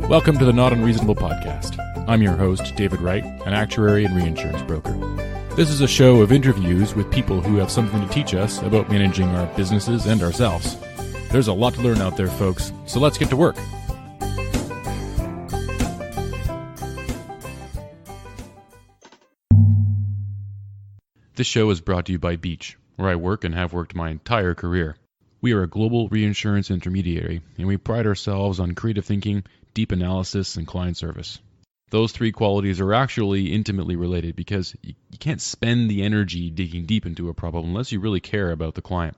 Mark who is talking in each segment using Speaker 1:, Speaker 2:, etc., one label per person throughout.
Speaker 1: Welcome to the Not Unreasonable Podcast. I'm your host, David Wright, an actuary and reinsurance broker. This is a show of interviews with people who have something to teach us about managing our businesses and ourselves. There's a lot to learn out there, folks, so let's get to work. This show is brought to you by Beach, where I work and have worked my entire career. We are a global reinsurance intermediary, and we pride ourselves on creative thinking, deep analysis, and client service. Those three qualities are actually intimately related because you can't spend the energy digging deep into a problem unless you really care about the client.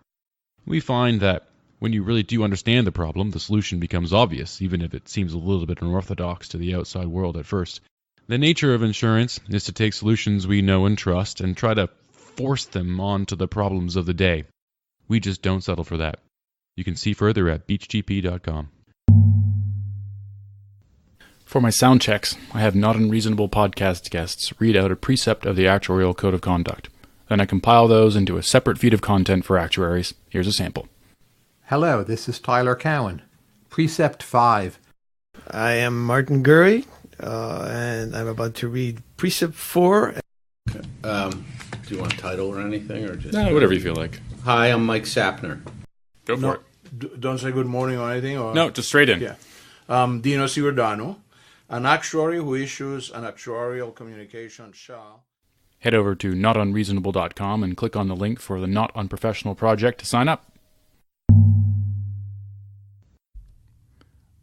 Speaker 1: We find that when you really do understand the problem, the solution becomes obvious, even if it seems a little bit unorthodox to the outside world at first. The nature of insurance is to take solutions we know and trust and try to force them onto the problems of the day. We just don't settle for that. You can see further at beachgp.com. For my sound checks, I have Not Unreasonable Podcast guests read out a precept of the Actuarial Code of Conduct. Then I compile those into a separate feed of content for actuaries. Here's a sample.
Speaker 2: Hello, this is Tyler Cowen. Precept 5.
Speaker 3: I am Martin Gurry, and I'm about to read Precept 4.
Speaker 4: Okay. Do you want a title or anything? Or just
Speaker 1: Whatever you feel like.
Speaker 4: Hi, I'm Mike Sapner.
Speaker 1: Go for it.
Speaker 5: Don't say good morning or anything? Or?
Speaker 1: No, just straight in.
Speaker 5: Yeah. Dino Ciordano, an actuary who issues an actuarial communication shall...
Speaker 1: Head over to notunreasonable.com and click on the link for the Not Unprofessional project to sign up.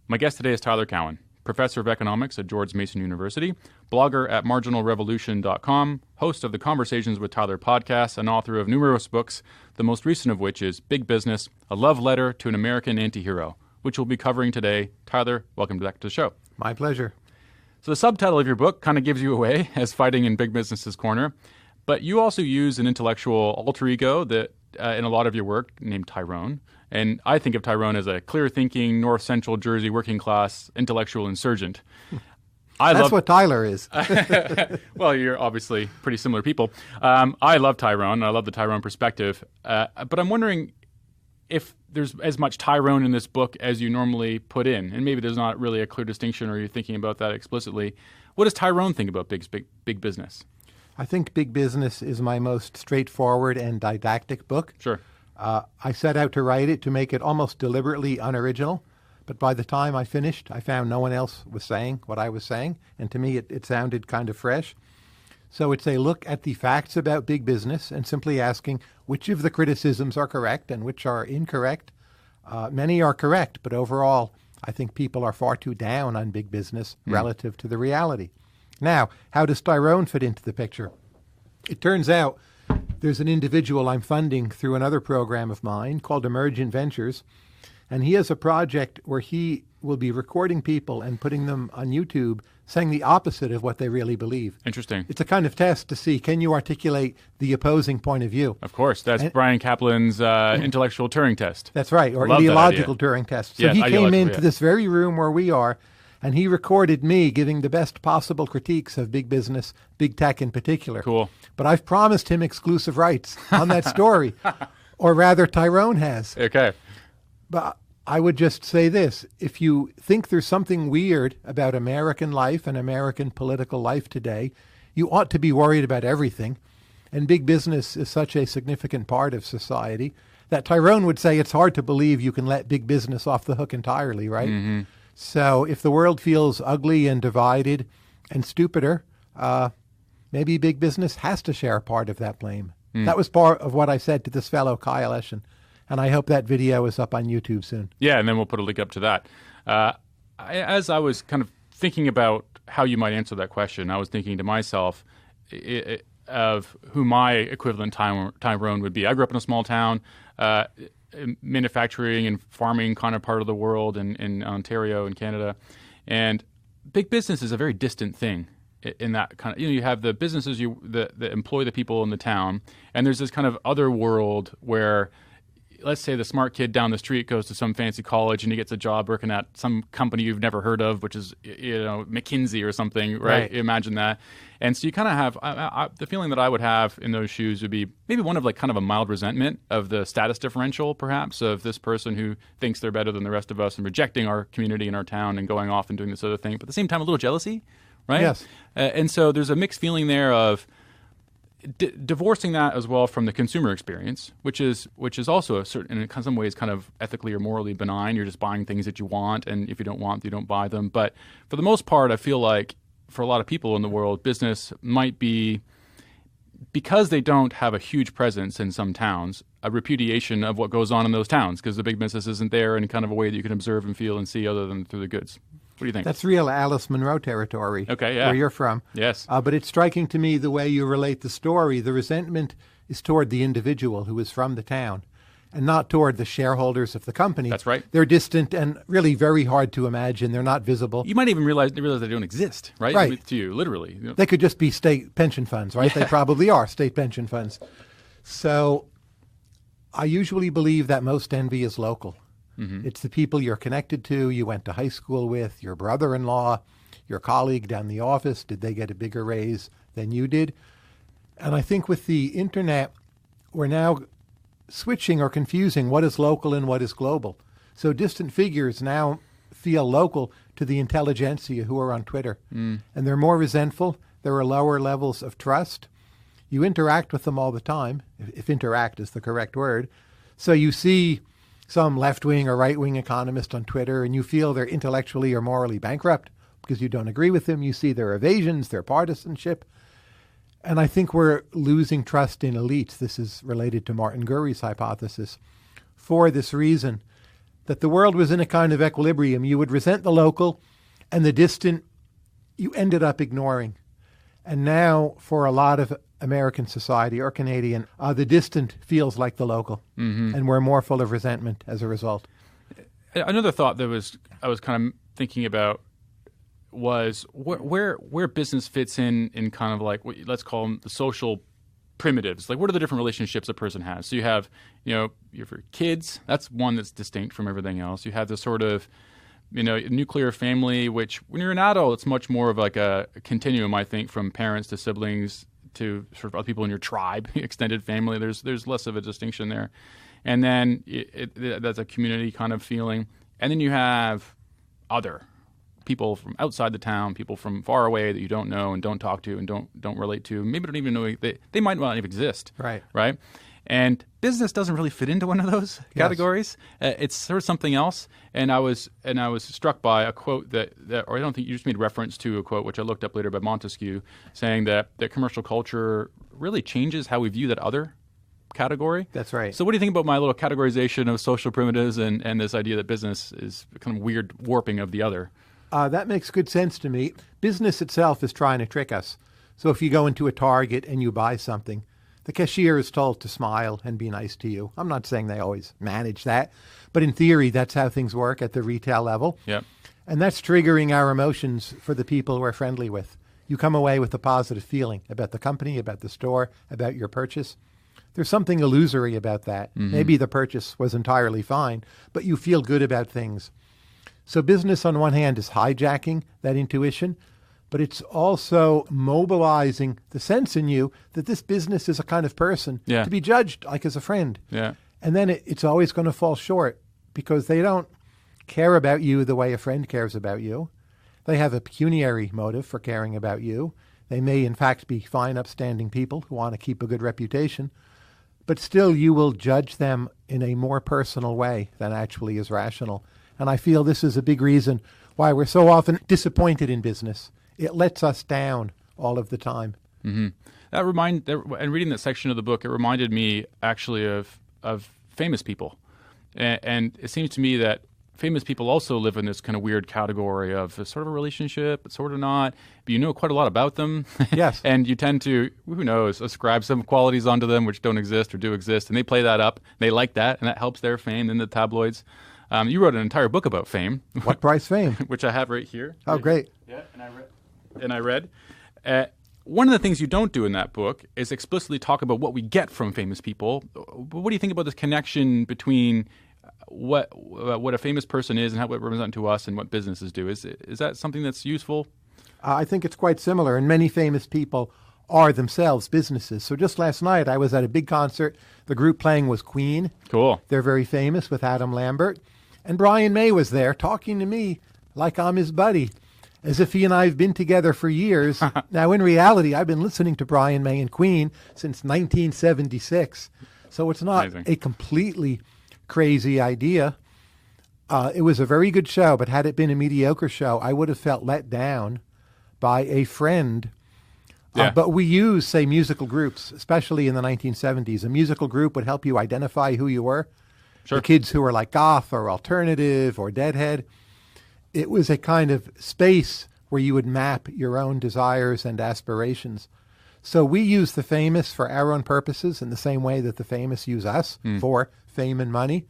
Speaker 1: My guest today is Tyler Cowen, professor of economics at George Mason University, blogger at marginalrevolution.com, host of the Conversations with Tyler podcast, and author of numerous books, the most recent of which is Big Business, A Love Letter to an American Antihero, which we'll be covering today. Tyler, welcome back to the show.
Speaker 2: My pleasure.
Speaker 1: So the subtitle of your book kind of gives you away as fighting in big business's corner, but you also use an intellectual alter ego that in a lot of your work named Tyrone. And I think of Tyrone as a clear-thinking, North Central Jersey working-class intellectual insurgent.
Speaker 2: That's what Tyler is.
Speaker 1: Well, you're obviously pretty similar people. I love Tyrone, and I love the Tyrone perspective. But I'm wondering if there's as much Tyrone in this book as you normally put in, and maybe there's not really a clear distinction or you're thinking about that explicitly. What does Tyrone think about big business?
Speaker 2: I think Big Business is my most straightforward and didactic book.
Speaker 1: Sure.
Speaker 2: I set out to write it to make it almost deliberately unoriginal, but by the time I finished, I found no one else was saying what I was saying, and to me it sounded kind of fresh. So it's a look at the facts about big business and simply asking which of the criticisms are correct and which are incorrect. Many are correct, but overall, I think people are far too down on big business relative to the reality. Now, how does Tyrone fit into the picture? It turns out there's an individual I'm funding through another program of mine called Emergent Ventures, and he has a project where he will be recording people and putting them on YouTube saying the opposite of what they really believe.
Speaker 1: Interesting.
Speaker 2: It's a kind of test to see, can you articulate the opposing point of view?
Speaker 1: Of course. That's Brian Kaplan's intellectual Turing test.
Speaker 2: That's right, or ideological Turing test. So he came into this very room where we are, and he recorded me giving the best possible critiques of big business, big tech in particular.
Speaker 1: Cool.
Speaker 2: But I've promised him exclusive rights on that story, or rather Tyrone has.
Speaker 1: Okay.
Speaker 2: But I would just say this. If you think there's something weird about American life and American political life today, you ought to be worried about everything. And big business is such a significant part of society that Tyrone would say it's hard to believe you can let big business off the hook entirely, right? Mm-hmm. So if the world feels ugly and divided and stupider, maybe big business has to share part of that blame. That was part of what I said to this fellow, Kyle Eschen. And I hope that video is up on YouTube soon.
Speaker 1: Yeah, and then we'll put a link up to that. As I was kind of thinking about how you might answer that question, I was thinking to myself of who my equivalent Tyrone would be. I grew up in a small town, manufacturing and farming kind of part of the world in Ontario and Canada. And big business is a very distant thing in that kind of, you have the businesses that employ the people in the town, and there's this kind of other world where
Speaker 6: let's say the smart kid down the street goes to some fancy college and he gets a job working at some company you've never heard of, which is, McKinsey or something, right? Imagine that. And so you kind of have the feeling that I would have in those shoes would be maybe one of like kind of a mild resentment of the status differential, perhaps, of this person who thinks they're better than the rest of us and rejecting our community and our town and going off and doing this other thing. But at the same time, a little jealousy, right?
Speaker 2: Yes.
Speaker 6: And so there's a mixed feeling there of divorcing that as well from the consumer experience, which is also in some ways kind of ethically or morally benign. You're just buying things that you want, and if you don't want, you don't buy them. But for the most part, I feel like for a lot of people in the world, business might be, because they don't have a huge presence in some towns, a repudiation of what goes on in those towns, because the big business isn't there in kind of a way that you can observe and feel and see other than through the goods. What do you think?
Speaker 2: That's real Alice Munro territory.
Speaker 6: Okay, yeah.
Speaker 2: Where you're from.
Speaker 6: Yes.
Speaker 2: But it's striking to me the way you relate the story. The resentment is toward the individual who is from the town and not toward the shareholders of the company.
Speaker 6: That's right.
Speaker 2: They're distant and really very hard to imagine. They're not visible.
Speaker 6: You might even realize they don't exist, right?
Speaker 2: Right.
Speaker 6: To you, literally.
Speaker 2: They could just be state pension funds, right?
Speaker 6: Yeah.
Speaker 2: They probably are state pension funds. So I usually believe that most envy is local. Mm-hmm. It's the people you're connected to, you went to high school with, your brother-in-law, your colleague down the office. Did they get a bigger raise than you did? And I think with the internet, we're now switching or confusing what is local and what is global. So distant figures now feel local to the intelligentsia who are on Twitter. And they're more resentful. There are lower levels of trust. You interact with them all the time, if interact is the correct word. So you see some left-wing or right-wing economist on Twitter, and you feel they're intellectually or morally bankrupt because you don't agree with them. You see their evasions, their partisanship. And I think we're losing trust in elites. This is related to Martin Gurry's hypothesis. For this reason, that the world was in a kind of equilibrium. You would resent the local, and the distant you ended up ignoring. And now, for a lot of American society or Canadian, the distant feels like the local, and we're more full of resentment as a result.
Speaker 6: Another thought that I was kind of thinking about was where business fits in kind of like, let's call them the social primitives. Like, what are the different relationships a person has? So you have, your kids. That's one that's distinct from everything else. You have this sort of, nuclear family, which when you're an adult, it's much more of like a continuum, I think, from parents to siblings to sort of other people in your tribe, extended family. There's less of a distinction there. And then that's a community kind of feeling. And then you have other people from outside the town, people from far away that you don't know and don't talk to and don't relate to. Maybe don't even know they might not even exist. Right. And business doesn't really fit into one of those categories. It's sort of something else. And I was struck by a quote that or I don't think you just made reference to a quote which I looked up later by Montesquieu, saying that commercial culture really changes how we view that other category.
Speaker 2: That's right.
Speaker 6: So what do you think about my little categorization of social primitives and this idea that business is kind of weird warping of the other?
Speaker 2: That makes good sense to me. Business itself is trying to trick us. So if you go into a Target and you buy something, the cashier is told to smile and be nice to you. I'm not saying they always manage that, but in theory, that's how things work at the retail level.
Speaker 6: Yep.
Speaker 2: And that's triggering our emotions for the people we're friendly with. You come away with a positive feeling about the company, about the store, about your purchase. There's something illusory about that. Mm-hmm. Maybe the purchase was entirely fine, but you feel good about things. So business, on one hand, is hijacking that intuition, but it's also mobilizing the sense in you that this business is a kind of person to be judged like as a friend.
Speaker 6: Yeah.
Speaker 2: And then it's always going to fall short because they don't care about you the way a friend cares about you. They have a pecuniary motive for caring about you. They may, in fact, be fine, upstanding people who want to keep a good reputation, but still you will judge them in a more personal way than actually is rational. And I feel this is a big reason why we're so often disappointed in business. It lets us down all of the time.
Speaker 6: Mm-hmm. And reading that section of the book, it reminded me actually of famous people. And it seems to me that famous people also live in this kind of weird category of sort of a relationship, but sort of not. But you know quite a lot about them.
Speaker 2: Yes.
Speaker 6: And you tend to, who knows, ascribe some qualities onto them which don't exist or do exist. And they play that up. They like that, and that helps their fame in the tabloids. You wrote an entire book about fame.
Speaker 2: What price fame?
Speaker 6: Which I have right here.
Speaker 2: Oh, great.
Speaker 6: Yeah, and I read. one of the things you don't do in that book is explicitly talk about what we get from famous people. What do you think about this connection between what a famous person is and how it represents to us and what businesses do? Is that something that's useful?
Speaker 2: I think it's quite similar, and many famous people are themselves businesses. So just last night, I was at a big concert. The group playing was Queen.
Speaker 6: Cool.
Speaker 2: They're very famous with Adam Lambert. And Brian May was there talking to me like I'm his buddy, as if he and I have been together for years. Now, in reality, I've been listening to Brian May and Queen since 1976. So it's not
Speaker 6: Amazing.
Speaker 2: a completely crazy idea. It was a very good show, but had it been a mediocre show, I would have felt let down by a friend.
Speaker 6: Yeah.
Speaker 2: But we use, say, musical groups, especially in the 1970s. A musical group would help you identify who you were.
Speaker 6: Sure.
Speaker 2: The kids who were like goth or alternative or Deadhead. It was a kind of space where you would map your own desires and aspirations. So we use the famous for our own purposes in the same way that the famous use us for fame and money.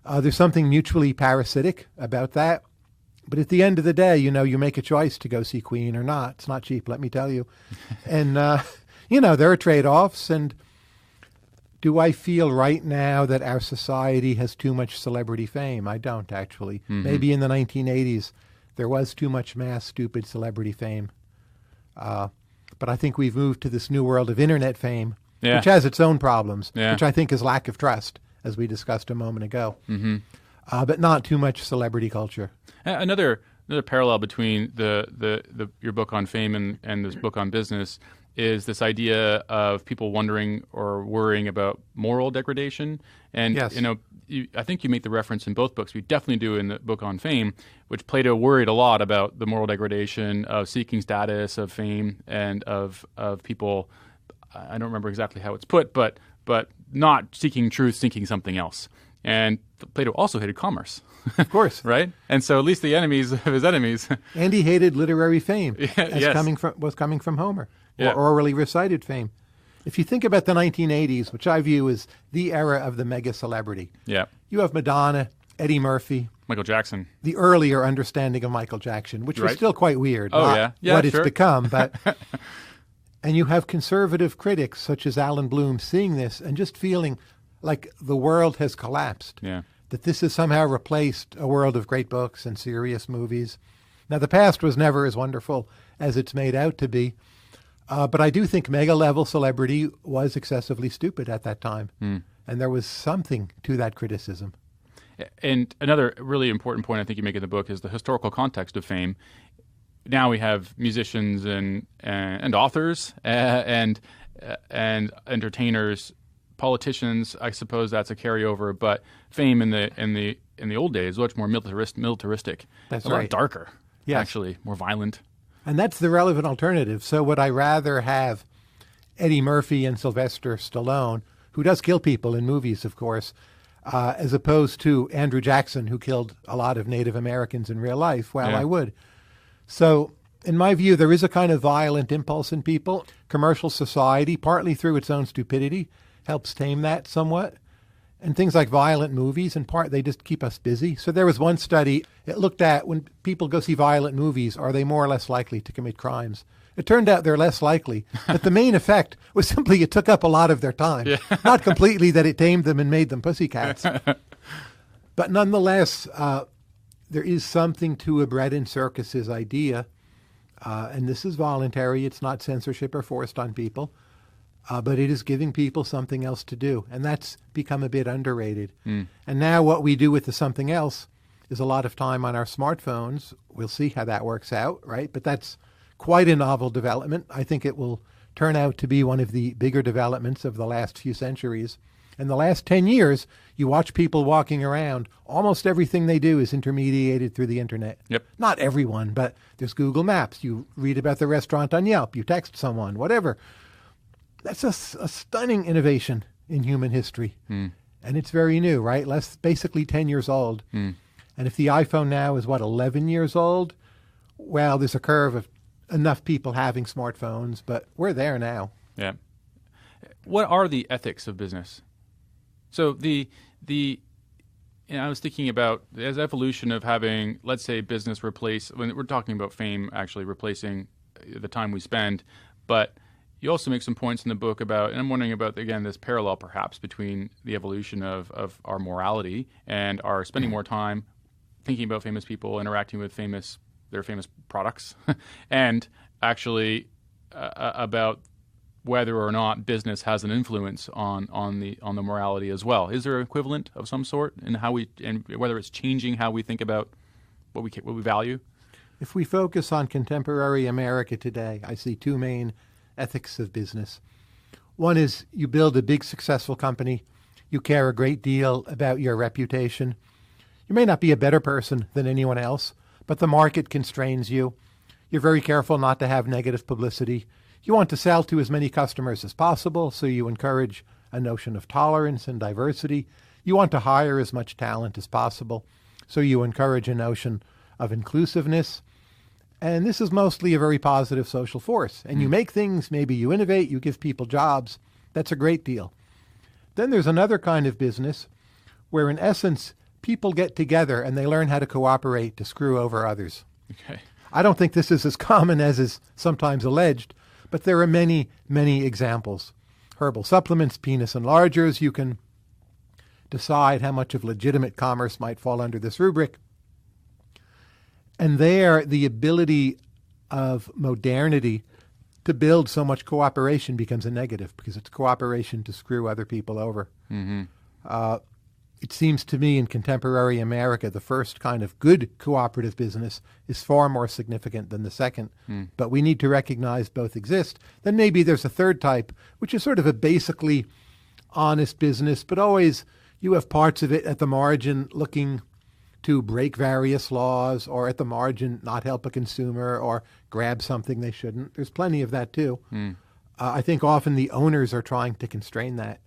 Speaker 2: There's something mutually parasitic about that. But at the end of the day, you make a choice to go see Queen or not. It's not cheap, let me tell you. And, there are trade-offs. And do I feel right now that our society has too much celebrity fame? I don't, actually. Maybe in the 1980s, there was too much mass, stupid celebrity fame. But I think we've moved to this new world of internet fame, which has its own problems, which I think is lack of trust, as we discussed a moment ago. But not too much celebrity culture.
Speaker 6: Another parallel between your book on fame and this book on business is this idea of people wondering or worrying about moral degradation. And
Speaker 2: Yes.
Speaker 6: I think you make the reference in both books. We definitely do in the book on fame, which Plato worried a lot about the moral degradation of seeking status, of fame, and of people. I don't remember exactly how it's put, but not seeking truth, seeking something else. And Plato also hated commerce.
Speaker 2: Of course.
Speaker 6: Right? And so at least the enemies of his enemies.
Speaker 2: And he hated literary fame
Speaker 6: Yes.
Speaker 2: was coming from Homer,
Speaker 6: Yeah.
Speaker 2: or orally recited fame. If you think about the 1980s, which I view as the era of the mega celebrity,
Speaker 6: Yeah.
Speaker 2: you have Madonna, Eddie Murphy,
Speaker 6: Michael Jackson.
Speaker 2: the earlier understanding of Michael Jackson, which was
Speaker 6: Right.
Speaker 2: still quite weird.
Speaker 6: Oh,
Speaker 2: not
Speaker 6: yeah. Yeah,
Speaker 2: what
Speaker 6: sure.
Speaker 2: it's become. But and you have conservative critics such as Alan Bloom seeing this and just feeling like the world has collapsed.
Speaker 6: Yeah.
Speaker 2: That this has somehow replaced a world of great books and serious movies. Now, the past was never as wonderful as it's made out to be. But I do think mega-level celebrity was excessively stupid at that time. And there was something to that criticism.
Speaker 6: And another really important point I think you make in the book is the historical context of fame. Now we have musicians and authors and entertainers, politicians. I suppose that's a carryover, but fame in the old days was much more militaristic.
Speaker 2: That's
Speaker 6: a lot
Speaker 2: right.
Speaker 6: darker.
Speaker 2: Yes.
Speaker 6: Actually, more violent.
Speaker 2: And that's the relevant alternative. So would I rather have Eddie Murphy and Sylvester Stallone, who does kill people in movies, of course, as opposed to Andrew Jackson, who killed a lot of Native Americans in real life? Well,
Speaker 6: Yeah.
Speaker 2: I would. So in my view, there is a kind of violent impulse in people. Commercial society, partly through its own stupidity, helps tame that somewhat. And things like violent movies, in part, they just keep us busy. So there was one study, it looked at when people go see violent movies, are they more or less likely to commit crimes? It turned out they're less likely. But the main effect was simply it took up a lot of their time. Yeah. Not completely that it tamed them and made them pussycats. But nonetheless, there is something to a bread and circuses idea. And this is voluntary. It's not censorship or forced on people. But it is giving people something else to do. And that's become a bit underrated. And now what we do with the something else is a lot of time on our smartphones. We'll see how that works out, right? But that's quite a novel development. I think it will turn out to be one of the bigger developments of the last few centuries. In the last 10 years, you watch people walking around. Almost everything they do is intermediated through the internet.
Speaker 6: Yep.
Speaker 2: Not everyone, but there's Google Maps. You read about the restaurant on Yelp. You text someone, whatever. That's a stunning innovation in human history. And it's very new, right? Basically 10 years old. And if the iPhone now is, 11 years old? Well, there's a curve of enough people having smartphones, but we're there now.
Speaker 6: Yeah. What are the ethics of business? So I was thinking about the evolution of having, let's say, business replace, when we're talking about fame actually replacing the time we spend, But you also make some points in the book about, and I'm wondering about, again, this parallel perhaps between the evolution of our morality and our spending more time thinking about famous people, interacting with their famous products, and actually about whether or not business has an influence on the morality as well. Is there an equivalent of some sort in and whether it's changing how we think about what we value?
Speaker 2: If we focus on contemporary America today, I see two main ethics of business. One is you build a big successful company. You care a great deal about your reputation. You may not be a better person than anyone else, but the market constrains you. You're very careful not to have negative publicity. You want to sell to as many customers as possible, so you encourage a notion of tolerance and diversity. You want to hire as much talent as possible, so you encourage a notion of inclusiveness. And this is mostly a very positive social force. And you make things, maybe you innovate, you give people jobs. That's a great deal. Then there's another kind of business where, in essence, people get together and they learn how to cooperate to screw over others.
Speaker 6: Okay.
Speaker 2: I don't think this is as common as is sometimes alleged, but there are many, many examples. Herbal supplements, penis enlargers, you can decide how much of legitimate commerce might fall under this rubric. And there, the ability of modernity to build so much cooperation becomes a negative because it's cooperation to screw other people over.
Speaker 6: Mm-hmm.
Speaker 2: It seems to me in contemporary America, the first kind of good cooperative business is far more significant than the second. But we need to recognize both exist. Then maybe there's a third type, which is sort of a basically honest business, but always you have parts of it at the margin looking to break various laws, or at the margin not help a consumer or grab something they shouldn't. There's plenty of that too. I think often the owners are trying to constrain that,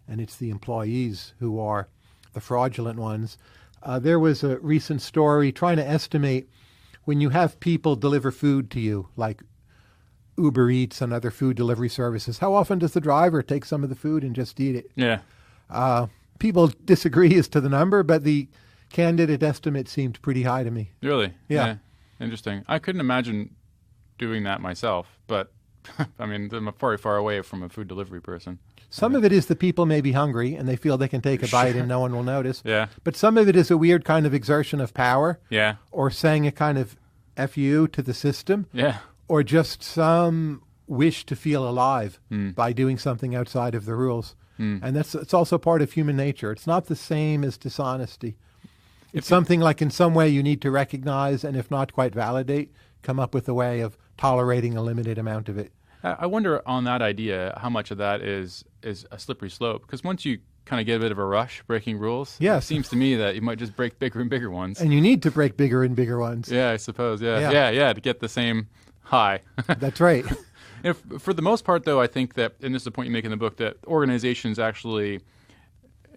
Speaker 2: and it's the employees who are the fraudulent ones. There was a recent story trying to estimate when you have people deliver food to you, like Uber Eats and other food delivery services, how often does the driver take some of the food and just eat it?
Speaker 6: Yeah.
Speaker 2: People disagree as to the number, but the candidate estimate seemed pretty high to me.
Speaker 6: Really?
Speaker 2: Yeah.
Speaker 6: Interesting. I couldn't imagine doing that myself, but I mean, I'm very far away from a food delivery person.
Speaker 2: Some of it is the people may be hungry and they feel they can take a bite and no one will notice.
Speaker 6: Yeah.
Speaker 2: But some of it is a weird kind of exertion of power.
Speaker 6: Yeah.
Speaker 2: Or saying a kind of FU to the system.
Speaker 6: Yeah.
Speaker 2: Or just some wish to feel alive by doing something outside of the rules. And it's also part of human nature. It's not the same as dishonesty. It's something like in some way you need to recognize, and if not quite validate, come up with a way of tolerating a limited amount of it.
Speaker 6: I wonder on that idea how much of that is a slippery slope. Because once you kind of get a bit of a rush breaking rules,
Speaker 2: yes,
Speaker 6: it seems to me that you might just break bigger and bigger ones.
Speaker 2: And you need to break bigger and bigger ones.
Speaker 6: Yeah, I suppose. Yeah, to get the same high.
Speaker 2: That's right.
Speaker 6: For the most part, though, I think that, and this is the point you make in the book, that organizations actually,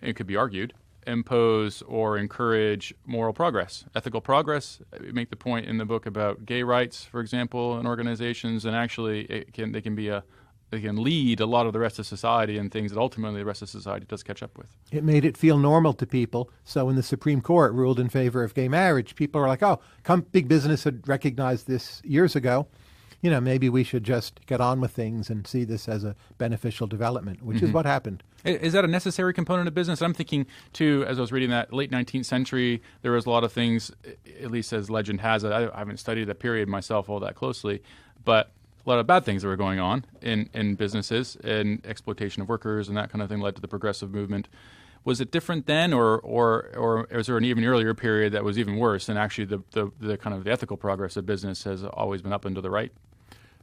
Speaker 6: it could be argued, impose or encourage moral progress, ethical progress. You make the point in the book about gay rights, for example, in organizations, and actually they can lead a lot of the rest of society in things that ultimately the rest of society does catch up with.
Speaker 2: It made it feel normal to people. So when the Supreme Court ruled in favor of gay marriage, people are like, oh, big business had recognized this years ago. You know, maybe we should just get on with things and see this as a beneficial development, which is what happened.
Speaker 6: Is that a necessary component of business? I'm thinking, too, as I was reading that late 19th century, there was a lot of things, at least as legend has it. I haven't studied that period myself all that closely, but a lot of bad things that were going on in businesses, and exploitation of workers and that kind of thing led to the progressive movement. Was it different then, or was there an even earlier period that was even worse, and actually the kind of the ethical progress of business has always been up and to the right?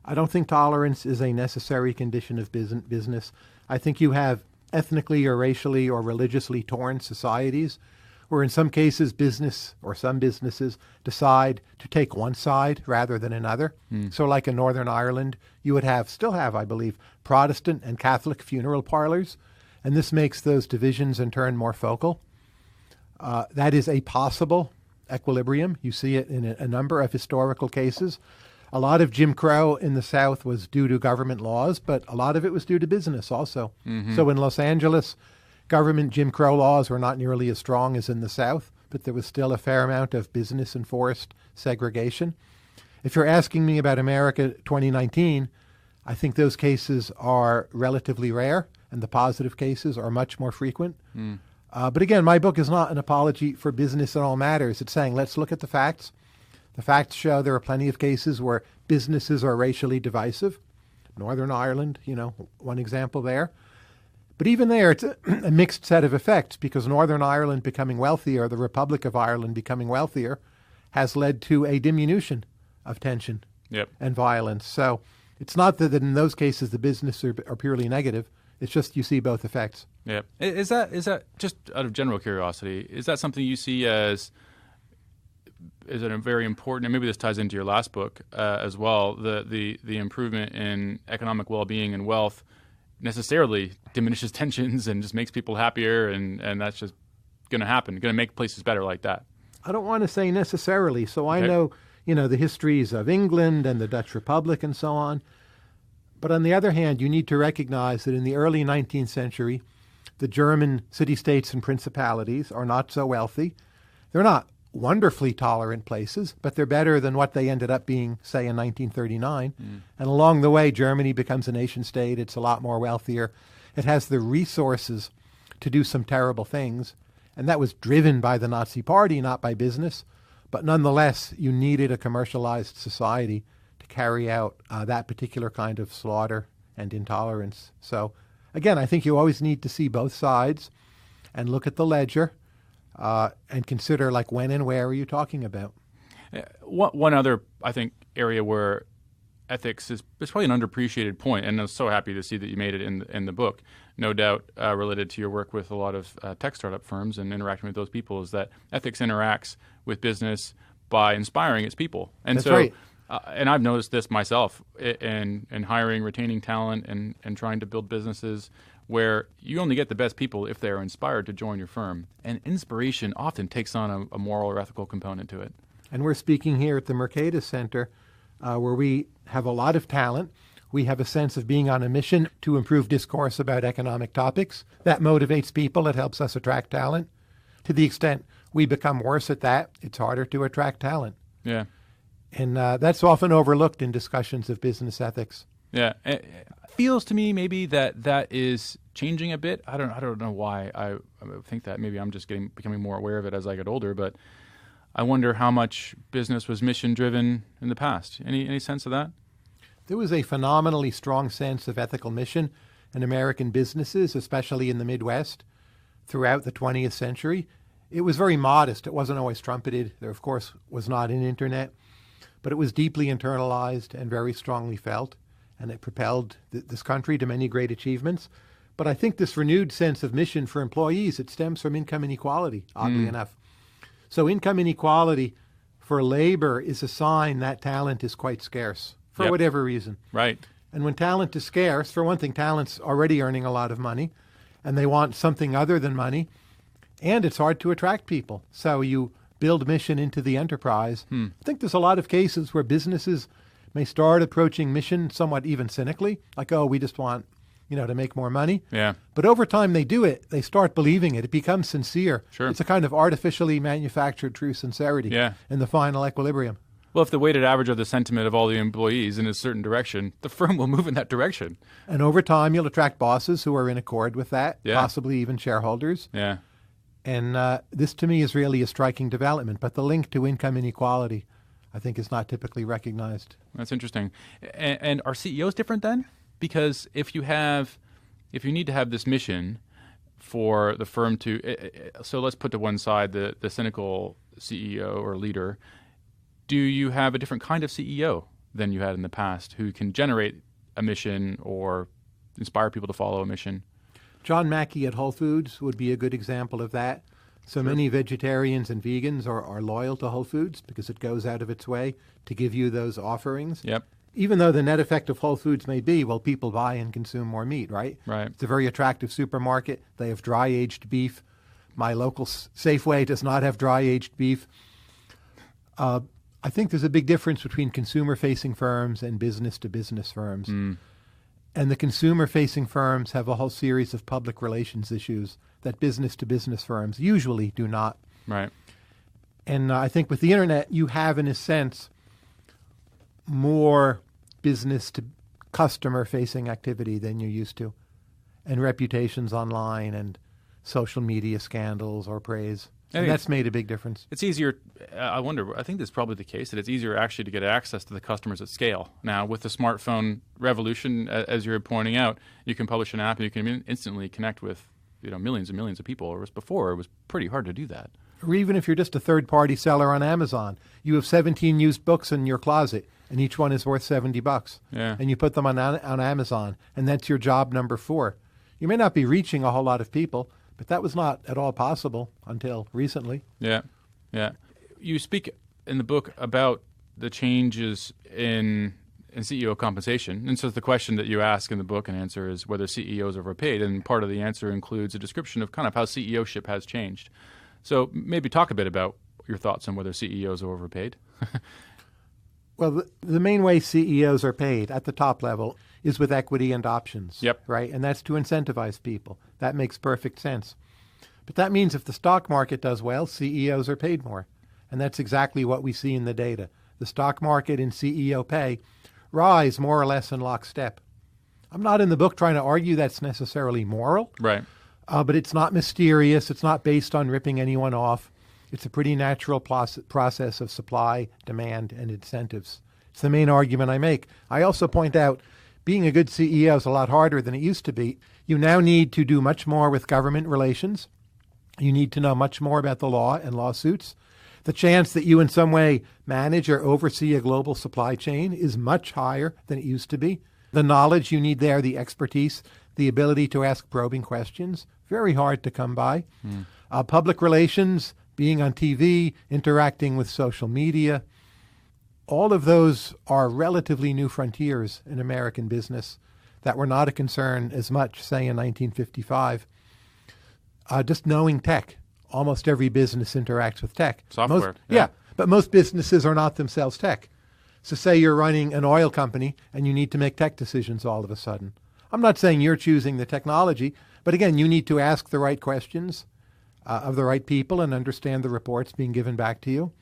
Speaker 2: I don't think tolerance is a necessary condition of business. I think you have ethnically or racially or religiously torn societies where in some cases business or some businesses decide to take one side rather than another. So like in Northern Ireland, you would still have, I believe, Protestant and Catholic funeral parlors, and this makes those divisions in turn more focal. That is a possible equilibrium. You see it in a number of historical cases. A lot of Jim Crow in the South was due to government laws, but a lot of it was due to business also. So in Los Angeles, government Jim Crow laws were not nearly as strong as in the South, but there was still a fair amount of business-enforced segregation. If you're asking me about America 2019, I think those cases are relatively rare, and the positive cases are much more frequent. But again, my book is not an apology for business in all matters. It's saying, let's look at the facts. The facts show there are plenty of cases where businesses are racially divisive. Northern Ireland, one example there. But even there, it's a mixed set of effects, because Northern Ireland becoming wealthier, the Republic of Ireland becoming wealthier, has led to a diminution of tension and violence. So it's not that in those cases the businesses are purely negative. It's just you see both effects.
Speaker 6: Yeah. Is that just out of general curiosity, is that something you see as is it a very important, and maybe this ties into your last book as well, the improvement in economic well-being and wealth necessarily diminishes tensions and just makes people happier, and that's just going to happen, going to make places better like that?
Speaker 2: I don't want to say necessarily. So I know, the histories of England and the Dutch Republic and so on. But on the other hand, you need to recognize that in the early 19th century, the German city-states and principalities are not so wealthy. They're not wonderfully tolerant places, but they're better than what they ended up being, say, in 1939. And along the way, Germany becomes a nation state. It's a lot more wealthier. It has the resources to do some terrible things. And that was driven by the Nazi Party, not by business. But nonetheless, you needed a commercialized society to carry out that particular kind of slaughter and intolerance. So, again, I think you always need to see both sides and look at the ledger and consider, like, when and where are you talking about.
Speaker 6: One other, I think, area where ethics is probably an underappreciated point, and I'm so happy to see that you made it in the book, no doubt related to your work with a lot of tech startup firms and interacting with those people, is that ethics interacts with business by inspiring its people. And
Speaker 2: That's right.
Speaker 6: And I've noticed this myself in hiring, retaining talent, and trying to build businesses where you only get the best people if they're inspired to join your firm. And inspiration often takes on a moral or ethical component to it.
Speaker 2: And we're speaking here at the Mercatus Center, where we have a lot of talent. We have a sense of being on a mission to improve discourse about economic topics. That motivates people. It helps us attract talent. To the extent we become worse at that, it's harder to attract talent.
Speaker 6: Yeah.
Speaker 2: And that's often overlooked in discussions of business ethics.
Speaker 6: Yeah. It feels to me maybe that is changing a bit. I don't know why I think that. Maybe I'm just becoming more aware of it as I get older, but I wonder how much business was mission-driven in the past. Any sense of that?
Speaker 2: There was a phenomenally strong sense of ethical mission in American businesses, especially in the Midwest, throughout the 20th century. It was very modest. It wasn't always trumpeted. There, of course, was not an internet. But it was deeply internalized and very strongly felt, and it propelled this country to many great achievements. But I think this renewed sense of mission for employees, it stems from income inequality, oddly enough. So income inequality for labor is a sign that talent is quite scarce for whatever reason.
Speaker 6: Right.
Speaker 2: And when talent is scarce, for one thing, talent's already earning a lot of money, and they want something other than money, and it's hard to attract people. So you build mission into the enterprise. I think there's a lot of cases where businesses may start approaching mission somewhat even cynically, like, oh, we just want, to make more money.
Speaker 6: Yeah.
Speaker 2: But over time they do it. They start believing it. It becomes sincere.
Speaker 6: Sure.
Speaker 2: It's a kind of artificially manufactured true sincerity in the final equilibrium.
Speaker 6: Well, if the weighted average of the sentiment of all the employees in a certain direction, the firm will move in that direction.
Speaker 2: And over time you'll attract bosses who are in accord with that, possibly even shareholders.
Speaker 6: Yeah.
Speaker 2: And this, to me, is really a striking development. But the link to income inequality, I think, is not typically recognized.
Speaker 6: That's interesting. And are CEOs different then? Because if you need to have this mission for the firm to, so let's put to one side the cynical CEO or leader. Do you have a different kind of CEO than you had in the past who can generate a mission or inspire people to follow a mission?
Speaker 2: John Mackey at Whole Foods would be a good example of that. So many vegetarians and vegans are loyal to Whole Foods because it goes out of its way to give you those offerings.
Speaker 6: Yep.
Speaker 2: Even though the net effect of Whole Foods may be, well, people buy and consume more meat, right?
Speaker 6: Right.
Speaker 2: It's a very attractive supermarket. They have dry-aged beef. My local Safeway does not have dry-aged beef. I think there's a big difference between consumer-facing firms and business-to-business firms. And the consumer-facing firms have a whole series of public relations issues that business-to-business firms usually do not.
Speaker 6: Right.
Speaker 2: And I think with the Internet, you have, in a sense, more business to customer-facing activity than you used to, and reputations online and social media scandals or praise. And that's made a big difference.
Speaker 6: It's easier, I think this is probably the case, that it's easier actually to get access to the customers at scale. Now, with the smartphone revolution, as you're pointing out, you can publish an app and you can instantly connect with millions and millions of people. Whereas before, it was pretty hard to do that.
Speaker 2: Or even if you're just a third-party seller on Amazon, you have 17 used books in your closet, and each one is worth $70.
Speaker 6: Yeah.
Speaker 2: And you put them on Amazon, and that's your job number 4. You may not be reaching a whole lot of people, but that was not at all possible until recently.
Speaker 6: Yeah. You speak in the book about the changes in CEO compensation. And so the question that you ask in the book and answer is whether CEOs are overpaid. And part of the answer includes a description of kind of how CEOship has changed. So maybe talk a bit about your thoughts on whether CEOs are overpaid.
Speaker 2: Well, the main way CEOs are paid at the top level is with equity and options.
Speaker 6: Yep.
Speaker 2: Right? And that's to incentivize people. That makes perfect sense. But that means if the stock market does well, CEOs are paid more. And that's exactly what we see in the data. The stock market and CEO pay rise more or less in lockstep. I'm not in the book trying to argue that's necessarily moral.
Speaker 6: Right.
Speaker 2: But it's not mysterious. It's not based on ripping anyone off. It's a pretty natural process of supply, demand, and incentives. It's the main argument I make. I also point out being a good CEO is a lot harder than it used to be. You now need to do much more with government relations. You need to know much more about the law and lawsuits. The chance that you in some way manage or oversee a global supply chain is much higher than it used to be. The knowledge you need there, the expertise, the ability to ask probing questions, very hard to come by. Public relations, being on TV, interacting with social media, all of those are relatively new frontiers in American business that were not a concern as much, say, in 1955. Just knowing tech. Almost every business interacts with tech.
Speaker 6: Software.
Speaker 2: But most businesses are not themselves tech. So say you're running an oil company and you need to make tech decisions all of a sudden. I'm not saying you're choosing the technology, but again, you need to ask the right questions of the right people and understand the reports being given back to you.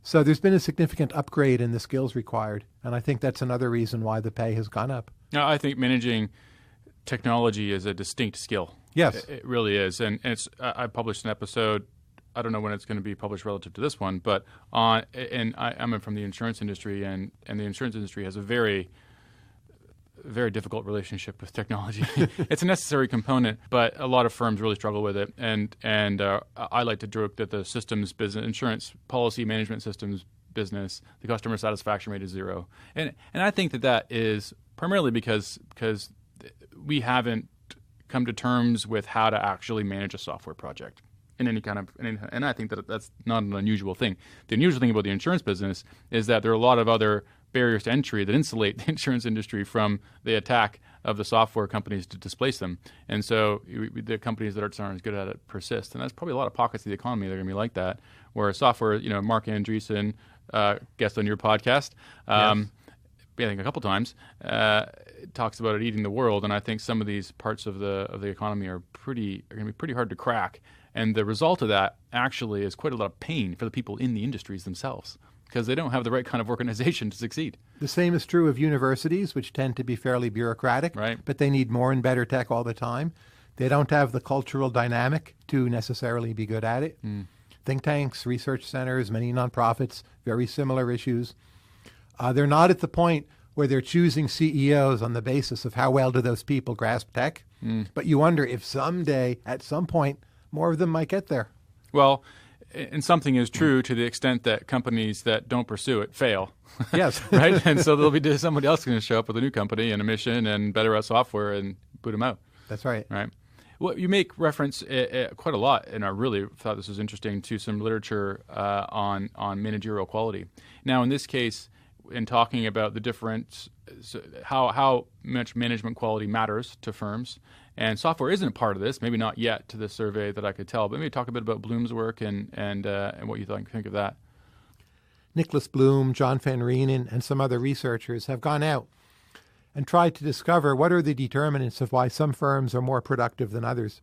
Speaker 2: So there's been a significant upgrade in the skills required, and I think that's another reason why the pay has gone up.
Speaker 6: Now, I think managing technology is a distinct skill.
Speaker 2: Yes.
Speaker 6: It really is. And I published an episode, I don't know when it's going to be published relative to this one, but I'm from the insurance industry, and the insurance industry has a very, very difficult relationship with technology. It's a necessary component, but a lot of firms really struggle with it. And I like to joke that the systems business, insurance policy management systems business, the customer satisfaction rate is 0. And I think that is primarily because we haven't come to terms with how to actually manage a software project in any kind of, and I think that that's not an unusual thing. The unusual thing about the insurance business is that there are a lot of other barriers to entry that insulate the insurance industry from the attack of the software companies to displace them. And so the companies that aren't as good at it persist. And that's probably a lot of pockets of the economy that are going to be like that, where software, Mark Andreessen, guest on your podcast,
Speaker 2: Yes.
Speaker 6: I think a couple times, talks about it eating the world, and I think some of these parts of the economy are going to be pretty hard to crack. And the result of that actually is quite a lot of pain for the people in the industries themselves, because they don't have the right kind of organization to succeed.
Speaker 2: The same is true of universities, which tend to be fairly bureaucratic,
Speaker 6: Right.
Speaker 2: but they need more and better tech all the time. They don't have the cultural dynamic to necessarily be good at it. Think tanks, research centers, many nonprofits, very similar issues. They're not at the point where they're choosing CEOs on the basis of how well do those people grasp tech. But you wonder if someday, at some point, more of them might get there.
Speaker 6: Well, and something is true to the extent that companies that don't pursue it fail.
Speaker 2: Yes.
Speaker 6: Right? And so there'll be somebody else going to show up with a new company and a mission and better at software and boot them out.
Speaker 2: That's right.
Speaker 6: Right. Well, you make reference quite a lot, and I really thought this was interesting, to some literature on managerial quality. Now, in this case, in talking about the difference, how much management quality matters to firms, and software isn't a part of this, maybe not yet to the survey that I could tell, but maybe talk a bit about Bloom's work and what you think of that.
Speaker 2: Nicholas Bloom, John Van Reenen, and some other researchers have gone out and tried to discover what are the determinants of why some firms are more productive than others.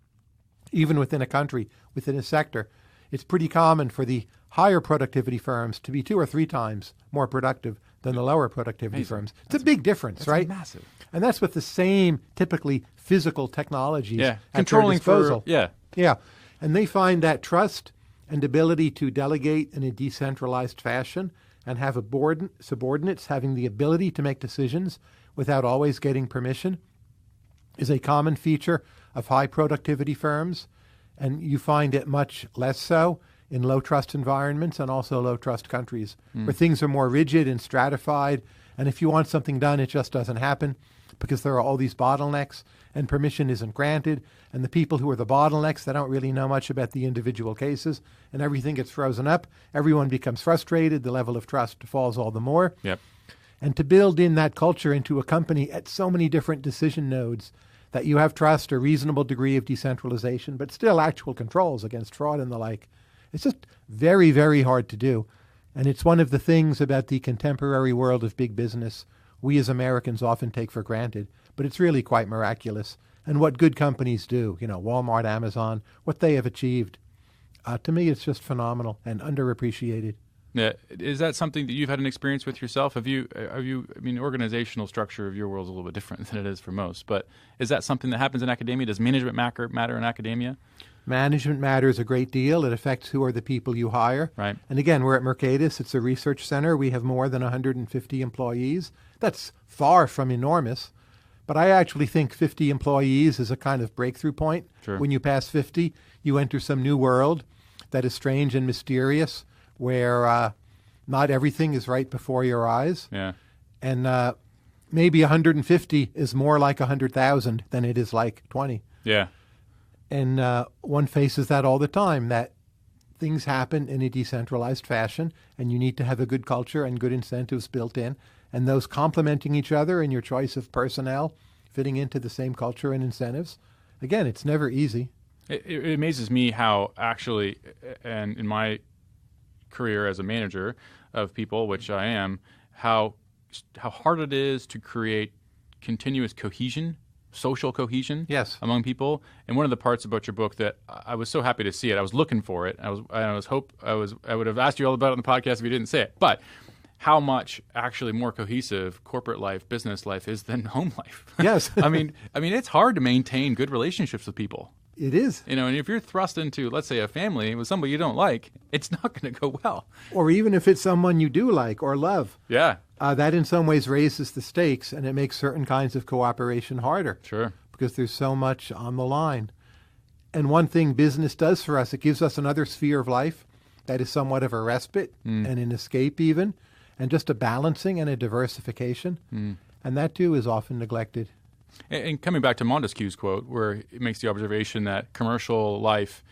Speaker 2: Even within a country, within a sector, it's pretty common for the higher productivity firms to be 2 or 3 times more productive than the lower productivity
Speaker 6: Amazing.
Speaker 2: firms. It's a big difference, right?
Speaker 6: Massive.
Speaker 2: And that's with the same typically physical technologies
Speaker 6: Yeah.
Speaker 2: at
Speaker 6: Controlling
Speaker 2: their disposal.
Speaker 6: Yeah.
Speaker 2: Yeah. And they find that trust and ability to delegate in a decentralized fashion and have subordinates having the ability to make decisions without always getting permission is a common feature of high productivity firms. And you find it much less so in low trust environments and also low trust countries where things are more rigid and stratified. And if you want something done, it just doesn't happen because there are all these bottlenecks and permission isn't granted. And the people who are the bottlenecks, they don't really know much about the individual cases and everything gets frozen up. Everyone becomes frustrated. The level of trust falls all the more.
Speaker 6: Yep.
Speaker 2: And to build in that culture into a company at so many different decision nodes that you have trust, a reasonable degree of decentralization, but still actual controls against fraud and the like, it's just very, very hard to do. And it's one of the things about the contemporary world of big business we as Americans often take for granted, but it's really quite miraculous. And what good companies do, Walmart, Amazon, what they have achieved, to me, it's just phenomenal and underappreciated.
Speaker 6: Yeah. Is that something that you've had an experience with yourself? I mean, organizational structure of your world is a little bit different than it is for most, but is that something that happens in academia? Does management matter in academia?
Speaker 2: Management matters a great deal. It affects who are the people you hire.
Speaker 6: Right.
Speaker 2: And again, we're at Mercatus. It's a research center. We have more than 150 employees. That's far from enormous. But I actually think 50 employees is a kind of breakthrough point.
Speaker 6: Sure.
Speaker 2: When you pass 50, you enter some new world that is strange and mysterious, where not everything is right before your eyes.
Speaker 6: Yeah.
Speaker 2: And maybe 150 is more like 100,000 than it is like 20.
Speaker 6: Yeah.
Speaker 2: And one faces that all the time, that things happen in a decentralized fashion, and you need to have a good culture and good incentives built in, and those complementing each other in your choice of personnel, fitting into the same culture and incentives. Again, it's never easy.
Speaker 6: It amazes me how actually, and in my career as a manager of people, which I am, how hard it is to create continuous cohesion, social cohesion,
Speaker 2: Yes.
Speaker 6: among people. And one of the parts about your book that I was so happy to see it, I was looking for it. I would have asked you all about it on the podcast if you didn't say it. But how much actually more cohesive corporate life, business life is than home life.
Speaker 2: Yes.
Speaker 6: I mean, it's hard to maintain good relationships with people.
Speaker 2: It is.
Speaker 6: And if you're thrust into, let's say, a family with somebody you don't like, it's not going to go well.
Speaker 2: Or even if it's someone you do like or love.
Speaker 6: Yeah.
Speaker 2: That in some ways raises the stakes, and it makes certain kinds of cooperation harder.
Speaker 6: Sure.
Speaker 2: Because there's so much on the line. And one thing business does for us, it gives us another sphere of life that is somewhat of a respite and an escape even, and just a balancing and a diversification. And that too is often neglected.
Speaker 6: And coming back to Montesquieu's quote, where it makes the observation that commercial life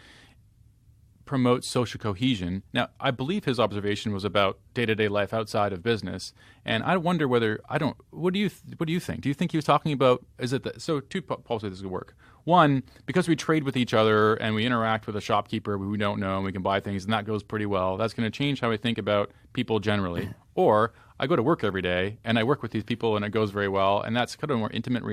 Speaker 6: promotes social cohesion. Now, I believe his observation was about day-to-day life outside of business, and I wonder whether What do you think? Do you think he was talking about? So two policies this would work. One, because we trade with each other and we interact with a shopkeeper we don't know and we can buy things and that goes pretty well. That's going to change how I think about people generally. Or I go to work every day and I work with these people and it goes very well, and that's kind of more intimate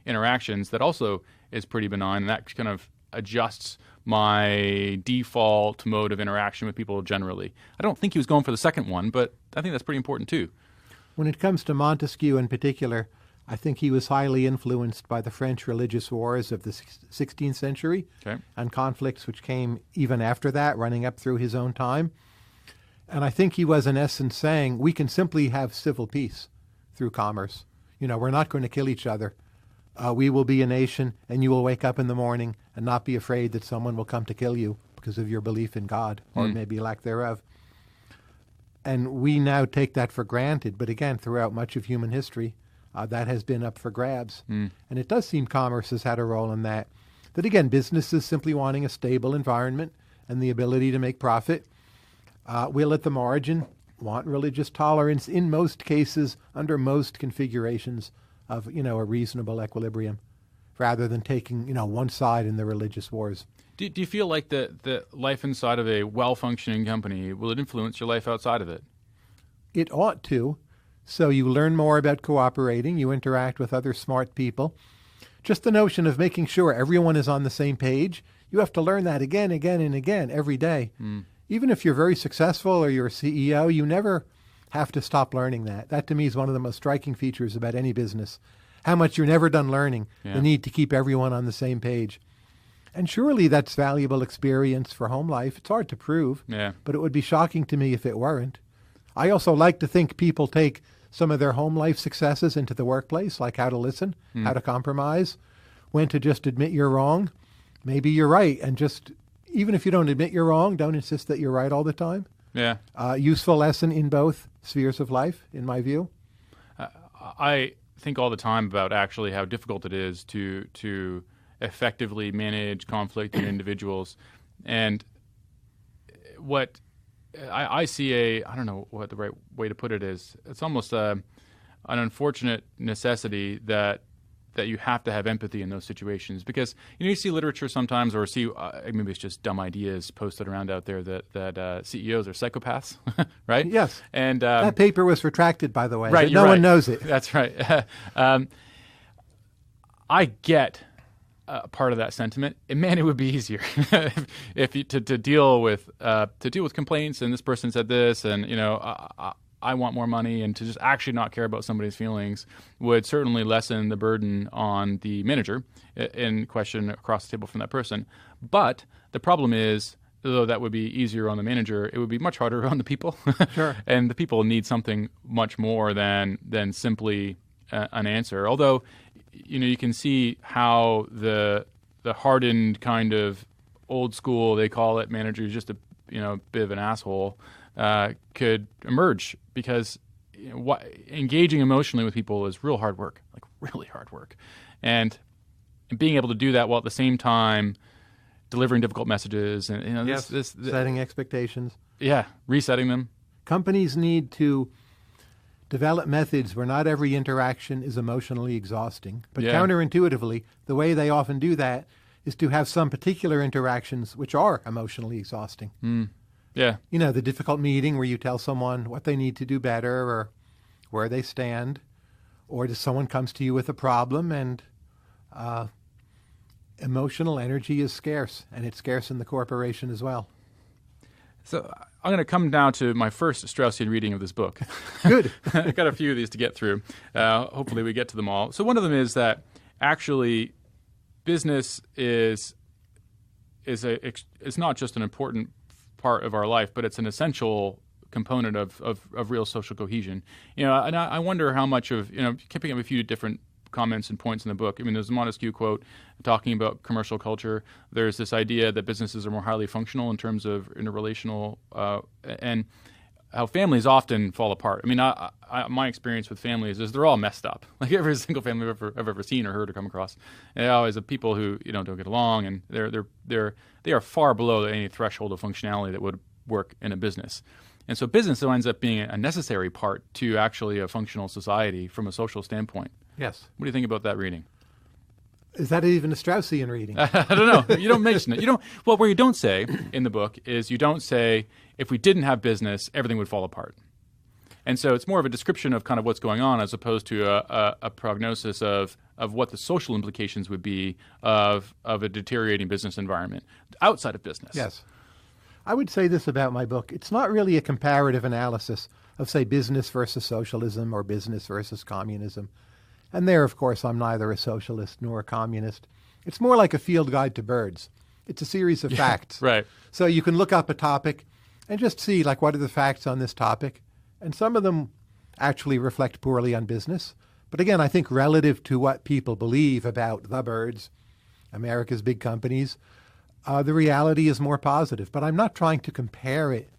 Speaker 6: interactions that also is pretty benign, and that kind of adjusts my default mode of interaction with people generally. I don't think he was going for the second one, but I think that's pretty important too.
Speaker 2: When it comes to Montesquieu in particular, I think he was highly influenced by the French religious wars of the 16th century and conflicts which came even after that, running up through his own time. And I think he was in essence saying we can simply have civil peace through commerce. We're not going to kill each other. We will be a nation, and you will wake up in the morning and not be afraid that someone will come to kill you because of your belief in God, or maybe lack thereof. And we now take that for granted. But again, throughout much of human history, that has been up for grabs. And it does seem commerce has had a role in that. That again, businesses simply wanting a stable environment and the ability to make profit will at the margin want religious tolerance in most cases under most configurations of a reasonable equilibrium, rather than taking one side in the religious wars.
Speaker 6: Do you feel like the life inside of a well-functioning company, will it influence your life outside of it?
Speaker 2: It ought to. So you learn more about cooperating, you interact with other smart people. Just the notion of making sure everyone is on the same page, you have to learn that again and again every day. Even if you're very successful or you're a CEO, you never have to stop learning that. That to me is one of the most striking features about any business. How much you're never done learning, the need to keep everyone on the same page. And surely that's valuable experience for home life. It's hard to prove, but it would be shocking to me if it weren't. I also like to think people take some of their home life successes into the workplace, like how to listen, how to compromise, when to just admit you're wrong. Maybe you're right, and just, even if you don't admit you're wrong, don't insist that you're right all the time.
Speaker 6: Yeah.
Speaker 2: Useful lesson in both spheres of life, in my view.
Speaker 6: I think all the time about actually how difficult it is to effectively manage conflict in individuals. And what I see I don't know what the right way to put it is. It's almost an unfortunate necessity that you have to have empathy in those situations, because you see literature sometimes, or see maybe it's just dumb ideas posted around out there that CEOs are psychopaths, right?
Speaker 2: Yes.
Speaker 6: And
Speaker 2: that paper was retracted, by the way.
Speaker 6: Right.
Speaker 2: No one knows it.
Speaker 6: That's right. I get part of that sentiment. And man, it would be easier if you, to deal with complaints, and this person said this, and I want more money, and to just actually not care about somebody's feelings would certainly lessen the burden on the manager in question across the table from that person. But the problem is, though that would be easier on the manager, it would be much harder on the people.
Speaker 2: Sure.
Speaker 6: And the people need something much more than simply an answer. Although, you can see how the hardened kind of old school, they call it, manager who's just a bit of an asshole, could emerge, because engaging emotionally with people is real hard work, like really hard work. And being able to do that while at the same time delivering difficult messages and
Speaker 2: yes, setting expectations.
Speaker 6: Yeah, resetting them.
Speaker 2: Companies need to develop methods where not every interaction is emotionally exhausting. But counterintuitively, the way they often do that is to have some particular interactions which are emotionally exhausting.
Speaker 6: Yeah.
Speaker 2: The difficult meeting where you tell someone what they need to do better or where they stand, or just someone comes to you with a problem, and emotional energy is scarce, and it's scarce in the corporation as well.
Speaker 6: So I'm going to come down to my first Straussian reading of this book.
Speaker 2: Good.
Speaker 6: I've got a few of these to get through. Hopefully we get to them all. So one of them is that actually business is not just an important part of our life, but it's an essential component of real social cohesion. And I wonder how much of, picking up a few different comments and points in the book. I mean, there's a Montesquieu quote talking about commercial culture. There's this idea that businesses are more highly functional in terms of interrelational, and how families often fall apart. I mean, my experience with families is they're all messed up. Like every single family I've ever seen or heard or come across, and they always have people who don't get along, and they are far below any threshold of functionality that would work in a business. And so business ends up being a necessary part to actually a functional society from a social standpoint.
Speaker 2: Yes.
Speaker 6: What do you think about that reading?
Speaker 2: Is that even a Straussian reading?
Speaker 6: I don't know. You don't mention it. What you don't say in the book is, you don't say, if we didn't have business, everything would fall apart. And so it's more of a description of kind of what's going on, as opposed to a prognosis of what the social implications would be of a deteriorating business environment outside of business.
Speaker 2: Yes. I would say this about my book. It's not really a comparative analysis of, say, business versus socialism or business versus communism. And there, of course, I'm neither a socialist nor a communist. It's more like a field guide to birds. It's a series of facts.
Speaker 6: Right.
Speaker 2: So you can look up a topic and just see, like, what are the facts on this topic? And some of them actually reflect poorly on business. But again, I think relative to what people believe about the birds, America's big companies, the reality is more positive. But I'm not trying to compare it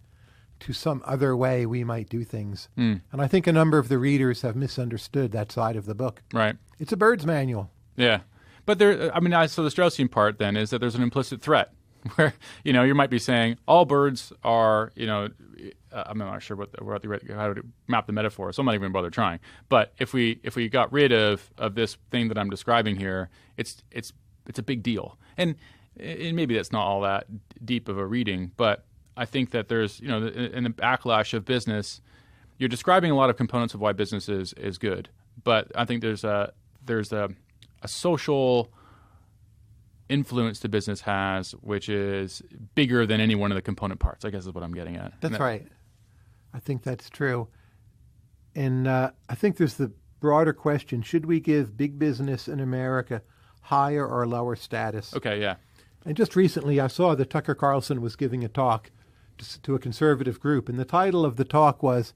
Speaker 2: to some other way we might do things. And I think a number of the readers have misunderstood that side of the book.
Speaker 6: Right.
Speaker 2: It's a bird's manual.
Speaker 6: Yeah. But so the Straussian part then is that there's an implicit threat where, you might be saying all birds are, I'm not sure how to map the metaphor, so I'm not even bother trying. But if we got rid of this thing that I'm describing here, it's a big deal. And maybe that's not all that deep of a reading, but I think that there's, in the backlash of business, you're describing a lot of components of why business is good. But I think there's a social influence the business has, which is bigger than any one of the component parts, I guess is what I'm getting at.
Speaker 2: That's right. I think that's true. And I think there's the broader question, should we give big business in America higher or lower status?
Speaker 6: Okay, yeah.
Speaker 2: And just recently I saw that Tucker Carlson was giving a talk to a conservative group, and the title of the talk was,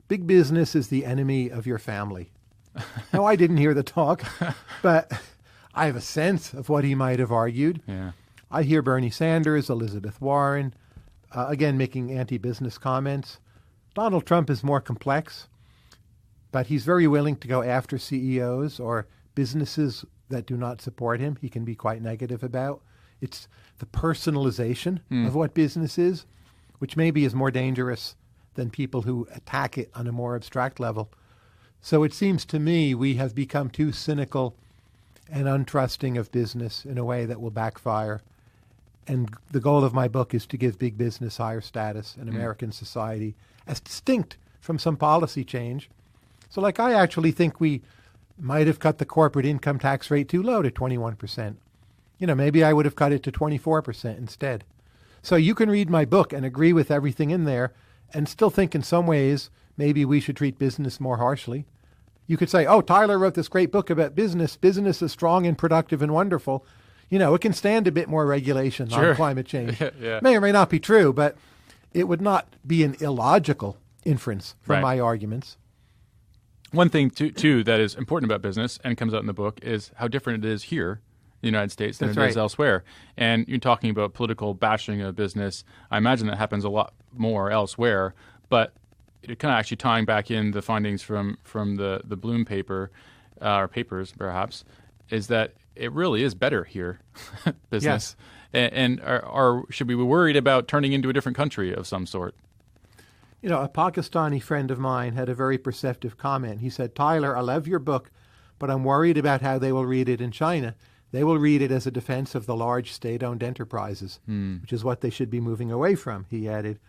Speaker 2: Big Business is the Enemy of Your Family. No, I didn't hear the talk, but I have a sense of what he might have argued.
Speaker 6: Yeah.
Speaker 2: I hear Bernie Sanders, Elizabeth Warren, again, making anti-business comments. Donald Trump is more complex, but he's very willing to go after CEOs or businesses that do not support him. He can be quite negative about. It's the personalization of what business is, which maybe is more dangerous than people who attack it on a more abstract level. So it seems to me we have become too cynical and untrusting of business in a way that will backfire. And the goal of my book is to give big business higher status in American society as distinct from some policy change. So like I actually think we might have cut the corporate income tax rate too low to 21%. Maybe I would have cut it to 24% instead. So you can read my book and agree with everything in there and still think in some ways maybe we should treat business more harshly. You could say, oh, Tyler wrote this great book about business. Business is strong and productive and wonderful. It can stand a bit more regulation on climate change.
Speaker 6: Yeah.
Speaker 2: May or may not be true, but it would not be an illogical inference from my arguments.
Speaker 6: One thing, too, that is important about business and comes out in the book is how different it is here in the United States than it is elsewhere. And you're talking about political bashing of business. I imagine that happens a lot more elsewhere, but it kind of actually tying back in the findings from the Bloom paper, or papers perhaps, is that it really is better here, business. Yes. And should we be worried about turning into a different country of some sort?
Speaker 2: A Pakistani friend of mine had a very perceptive comment. He said, Tyler, I love your book, but I'm worried about how they will read it in China. They will read it as a defense of the large state-owned enterprises, which is what they should be moving away from, he added.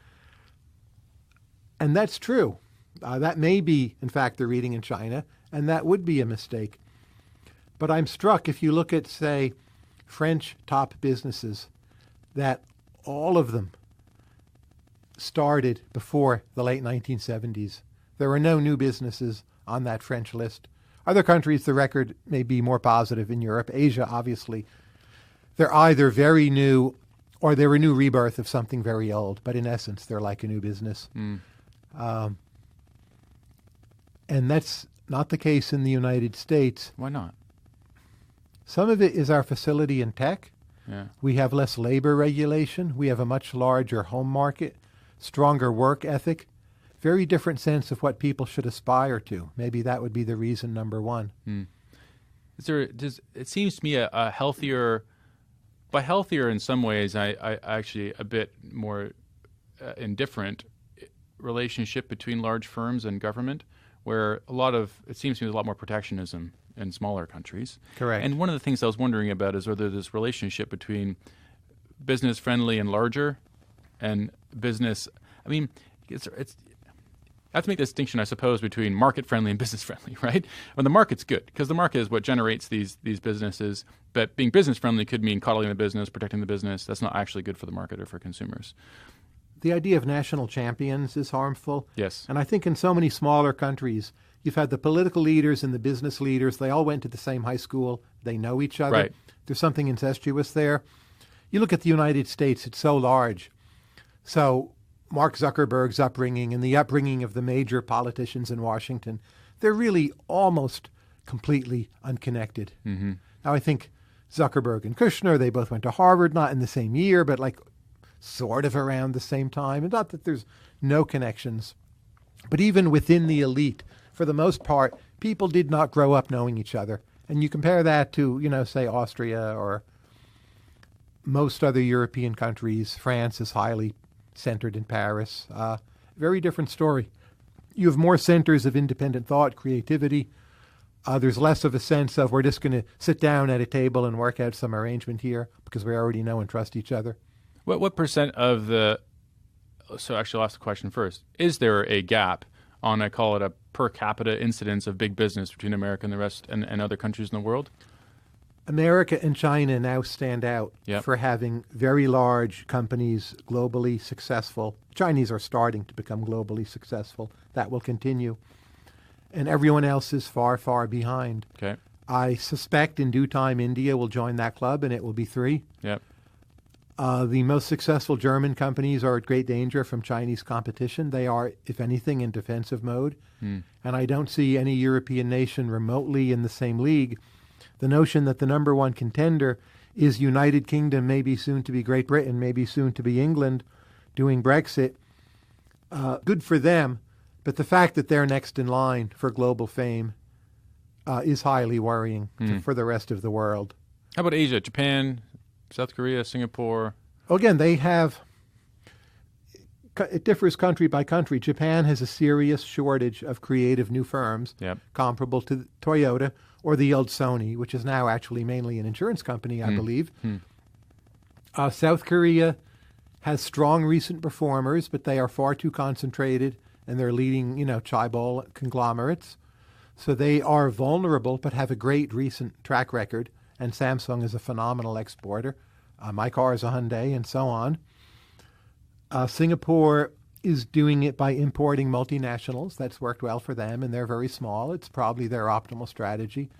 Speaker 2: And that's true. That may be, in fact, the reading in China, and that would be a mistake. But I'm struck, if you look at, say, French top businesses, that all of them started before the late 1970s. There were no new businesses on that French list. Other countries, the record may be more positive. In Europe, Asia, obviously, they're either very new or they're a new rebirth of something very old. But in essence, they're like a new business. And that's not the case in the United States.
Speaker 6: Why not?
Speaker 2: Some of it is our facility in tech.
Speaker 6: Yeah.
Speaker 2: We have less labor regulation. We have a much larger home market, stronger work ethic, very different sense of what people should aspire to. Maybe that would be the reason number one.
Speaker 6: It seems to me a healthier, by healthier in some ways, I actually a bit more indifferent relationship between large firms and government, where it seems to me there's a lot more protectionism in smaller countries.
Speaker 2: Correct.
Speaker 6: And one of the things I was wondering about is whether this relationship between business friendly and larger and business, I mean, it's I have to make the distinction, I suppose, between market friendly and business friendly, right? When the market's good, because the market is what generates these businesses, but being business friendly could mean coddling the business, protecting the business. That's not actually good for the market or for consumers.
Speaker 2: The idea of national champions is harmful.
Speaker 6: Yes.
Speaker 2: And I think in so many smaller countries, you've had the political leaders and the business leaders. They all went to the same high school. They know each other.
Speaker 6: Right.
Speaker 2: There's something incestuous there. You look at the United States, it's so large. So Mark Zuckerberg's upbringing and the upbringing of the major politicians in Washington, they're really almost completely unconnected.
Speaker 6: Mm-hmm.
Speaker 2: Now, I think Zuckerberg and Kushner, they both went to Harvard, not in the same year, but like sort of around the same time. And not that there's no connections. But even within the elite, for the most part, people did not grow up knowing each other. And you compare that to, say, Austria or most other European countries. France is highly centered in Paris. Very different story. You have more centers of independent thought, creativity. There's less of a sense of we're just going to sit down at a table and work out some arrangement here because we already know and trust each other.
Speaker 6: What percent of the – so actually I'll ask the question first. Is there a gap on, I call it a per capita incidence of big business between America and the rest and other countries in the world?
Speaker 2: America and China now stand out for having very large companies, globally successful. Chinese are starting to become globally successful. That will continue. and everyone else is far, far behind.
Speaker 6: Okay.
Speaker 2: I suspect in due time India will join that club, and it will be 3.
Speaker 6: Yep.
Speaker 2: The most successful German companies are at great danger from Chinese competition. They are, if anything, in defensive mode. And I don't see any European nation remotely in the same league. The notion that the number one contender is United Kingdom, maybe soon to be Great Britain, maybe soon to be England, doing Brexit, good for them. But the fact that they're next in line for global fame is highly worrying for the rest of the world.
Speaker 6: How about Asia? Japan, South Korea, Singapore?
Speaker 2: Again, they have, it differs country by country. Japan has a serious shortage of creative new firms comparable to Toyota or the old Sony, which is now actually mainly an insurance company, I believe. South Korea has strong recent performers, but they are far too concentrated, and they're leading, chaebol conglomerates. So they are vulnerable, but have a great recent track record. And Samsung is a phenomenal exporter. My car is a Hyundai, and so on. Singapore is doing it by importing multinationals. That's worked well for them, and they're very small. It's probably their optimal strategy.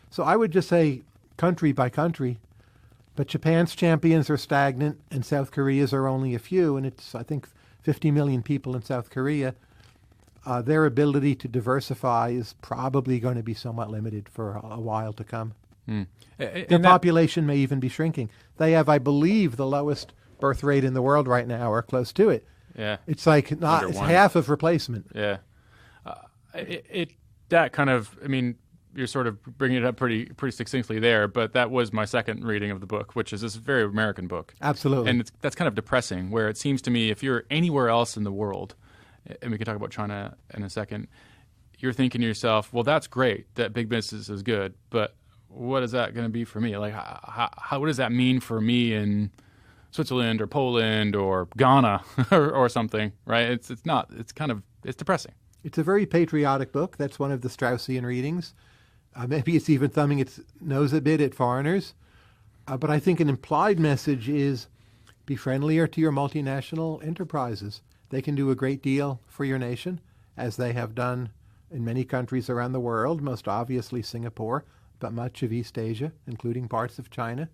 Speaker 2: So I would just say country by country. But Japan's champions are stagnant, and South Korea's are only a few, and it's, I think, 50 million people in South Korea. Their ability to diversify is probably going to be somewhat limited for a while to come. Their population may even be shrinking. They have, I believe, the lowest birth rate in the world right now, or close to it.
Speaker 6: Yeah.
Speaker 2: It's like it's half of replacement.
Speaker 6: Yeah. That kind of, you're sort of bringing it up pretty succinctly there, but that was my second reading of the book, which is this very American book.
Speaker 2: Absolutely.
Speaker 6: And that's kind of depressing, where it seems to me if you're anywhere else in the world, and we can talk about China in a second, you're thinking to yourself, well, that's great that big business is good, but what is that going to be for me? Like, what does that mean for me in Switzerland or Poland or Ghana or something, right? It's depressing.
Speaker 2: It's a very patriotic book. That's one of the Straussian readings. Maybe it's even thumbing its nose a bit at foreigners. But I think an implied message is be friendlier to your multinational enterprises. They can do a great deal for your nation, as they have done in many countries around the world, most obviously Singapore, but much of East Asia, including parts of China.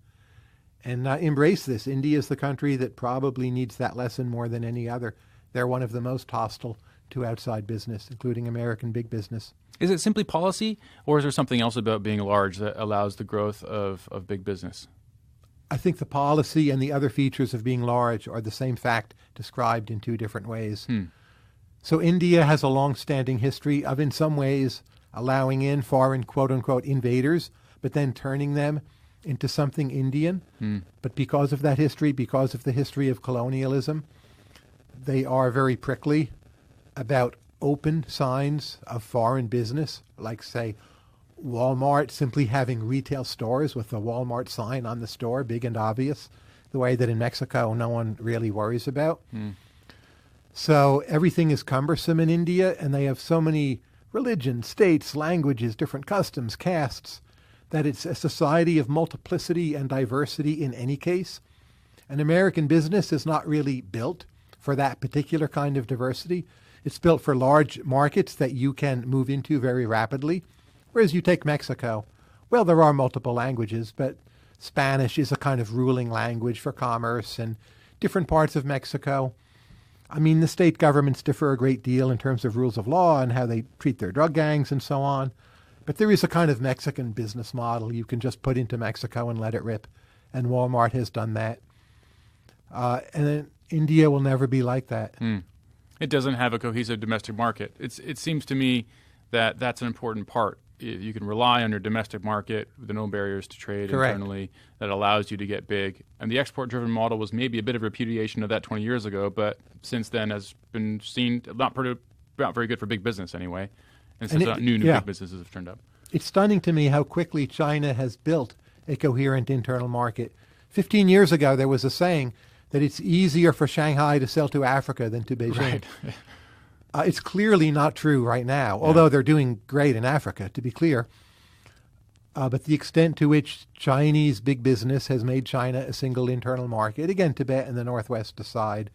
Speaker 2: And embrace this. India is the country that probably needs that lesson more than any other. They're one of the most hostile to outside business, including American big business.
Speaker 6: Is it simply policy, or is there something else about being large that allows the growth of big business?
Speaker 2: I think the policy and the other features of being large are the same fact described in two different ways. So India has a long-standing history of, in some ways, allowing in foreign, quote-unquote, invaders, but then turning them into something Indian. But because of that history, because of the history of colonialism, they are very prickly about open signs of foreign business, like, say, Walmart simply having retail stores with the Walmart sign on the store, big and obvious, the way that in Mexico no one really worries about. So everything is cumbersome in India, and they have so many religions, states, languages, different customs, castes, that it's a society of multiplicity and diversity in any case. An American business is not really built for that particular kind of diversity. It's built for large markets that you can move into very rapidly. Whereas you take Mexico, well, there are multiple languages, but Spanish is a kind of ruling language for commerce, and different parts of Mexico. The state governments differ a great deal in terms of rules of law and how they treat their drug gangs and so on. But there is a kind of Mexican business model you can just put into Mexico and let it rip, and Walmart has done that. And then India will never be like that.
Speaker 6: It doesn't have a cohesive domestic market. It seems to me that that's an important part. You can rely on your domestic market with no barriers to trade internally that allows you to get big. And the export-driven model was maybe a bit of repudiation of that 20 years ago, but since then has been seen not very good for big business anyway. And since new big businesses have turned up.
Speaker 2: It's stunning to me how quickly China has built a coherent internal market. 15 years ago, there was a saying that it's easier for Shanghai to sell to Africa than to Beijing.
Speaker 6: Right.
Speaker 2: It's clearly not true right now, although they're doing great in Africa, to be clear. But the extent to which Chinese big business has made China a single internal market, again, Tibet and the Northwest aside,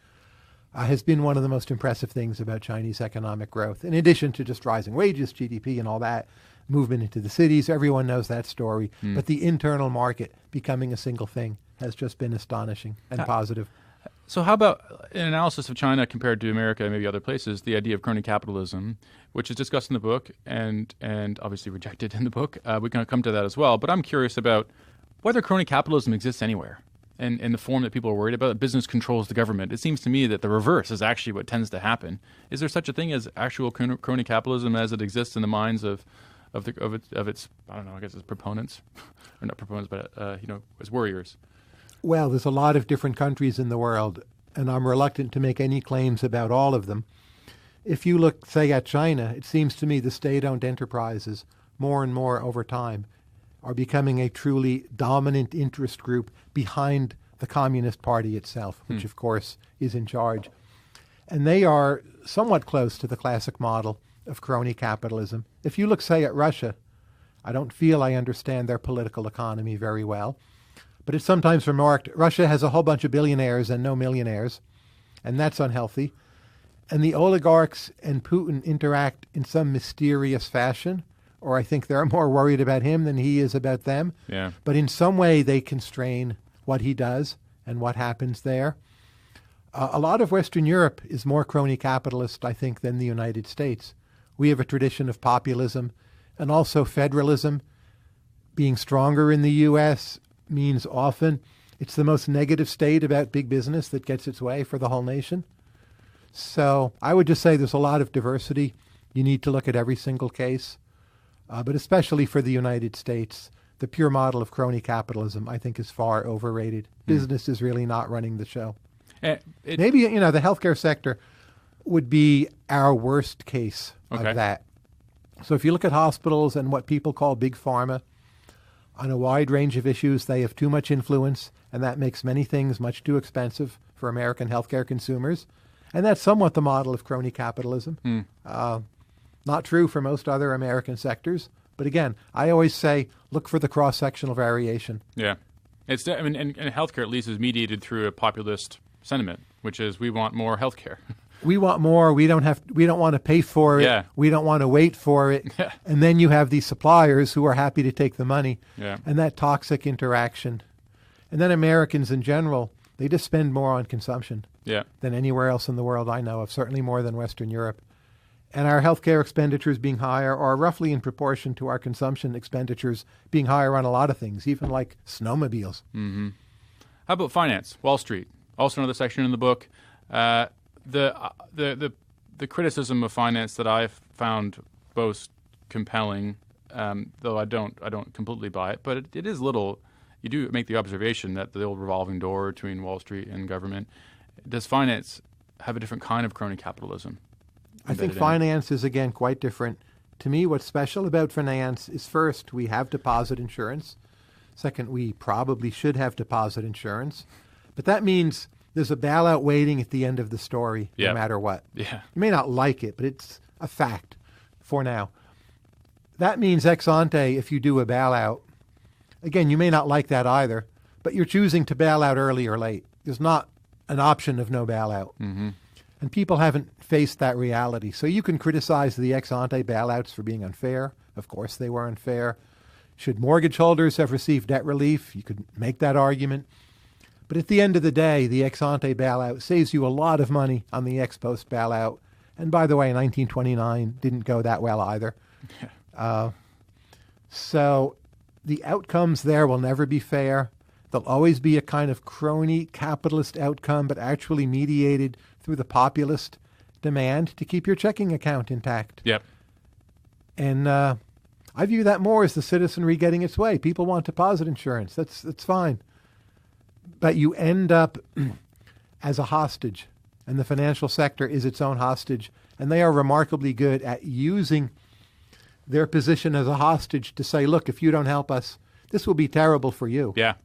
Speaker 2: has been one of the most impressive things about Chinese economic growth. In addition to just rising wages, GDP, and all that, movement into the cities, everyone knows that story. But the internal market becoming a single thing has just been astonishing and positive.
Speaker 6: So how about an analysis of China compared to America and maybe other places, the idea of crony capitalism, which is discussed in the book and obviously rejected in the book. We can come to that as well. But I'm curious about whether crony capitalism exists anywhere and in the form that people are worried about, that business controls the government. It seems to me that the reverse is actually what tends to happen. Is there such a thing as actual crony capitalism as it exists in the minds of its I don't know, I guess its proponents, or not proponents, but as warriors?
Speaker 2: Well, there's a lot of different countries in the world, and I'm reluctant to make any claims about all of them. If you look, say, at China, it seems to me the state-owned enterprises, more and more over time, are becoming a truly dominant interest group behind the Communist Party itself, which, of course, is in charge. And they are somewhat close to the classic model of crony capitalism. If you look, say, at Russia, I don't feel I understand their political economy very well. But it's sometimes remarked, Russia has a whole bunch of billionaires and no millionaires, and that's unhealthy. And the oligarchs and Putin interact in some mysterious fashion, or I think they're more worried about him than he is about them.
Speaker 6: Yeah.
Speaker 2: But in some way they constrain what he does and what happens there. A lot of Western Europe is more crony capitalist, I think, than the United States. We have a tradition of populism and also federalism. Being stronger in the U.S. means often it's the most negative state about big business that gets its way for the whole nation. So I would just say there's a lot of diversity. You need to look at every single case. But especially for the United States, the pure model of crony capitalism, I think, is far overrated. Business is really not running the show. Maybe, the healthcare sector would be our worst case of that. So if you look at hospitals and what people call big pharma, on a wide range of issues, they have too much influence, and that makes many things much too expensive for American healthcare consumers. And that's somewhat the model of crony capitalism. Not true for most other American sectors. But again, I always say, look for the cross-sectional variation.
Speaker 6: Yeah. And healthcare at least is mediated through a populist sentiment, which is we want more healthcare.
Speaker 2: We want more. We don't want to pay for it.
Speaker 6: Yeah.
Speaker 2: We don't want to wait for it.
Speaker 6: Yeah.
Speaker 2: And then you have these suppliers who are happy to take the money.
Speaker 6: Yeah.
Speaker 2: And that toxic interaction. And then Americans in general, they just spend more on consumption than anywhere else in the world I know of, certainly more than Western Europe. And our healthcare expenditures being higher are roughly in proportion to our consumption expenditures being higher on a lot of things, even like snowmobiles.
Speaker 6: Mm-hmm. How about finance? Wall Street, also another section in the book. The criticism of finance that I've found most compelling, though I don't completely buy it, but it is little. You do make the observation that the old revolving door between Wall Street and government. Does finance have a different kind of crony capitalism?
Speaker 2: I think finance is, again, quite different. To me, what's special about finance is, first, we have deposit insurance. Second, we probably should have deposit insurance. But that means there's a bailout waiting at the end of the story, no matter what.
Speaker 6: Yeah.
Speaker 2: You may not like it, but it's a fact for now. That means ex ante, if you do a bailout, again, you may not like that either, but you're choosing to bail out early or late. There's not an option of no bailout.
Speaker 6: Mm-hmm.
Speaker 2: And people haven't faced that reality. So you can criticize the ex ante bailouts for being unfair. Of course they were unfair. Should mortgage holders have received debt relief? You could make that argument. But at the end of the day, the ex ante bailout saves you a lot of money on the ex post bailout. And by the way, 1929 didn't go that well either. So the outcomes there will never be fair. There'll always be a kind of crony capitalist outcome, but actually mediated through the populist demand to keep your checking account intact.
Speaker 6: Yep.
Speaker 2: And I view that more as the citizenry getting its way. People want deposit insurance. That's fine. But you end up as a hostage, and the financial sector is its own hostage, and they are remarkably good at using their position as a hostage to say, look, if you don't help us, this will be terrible for you.
Speaker 6: Yeah.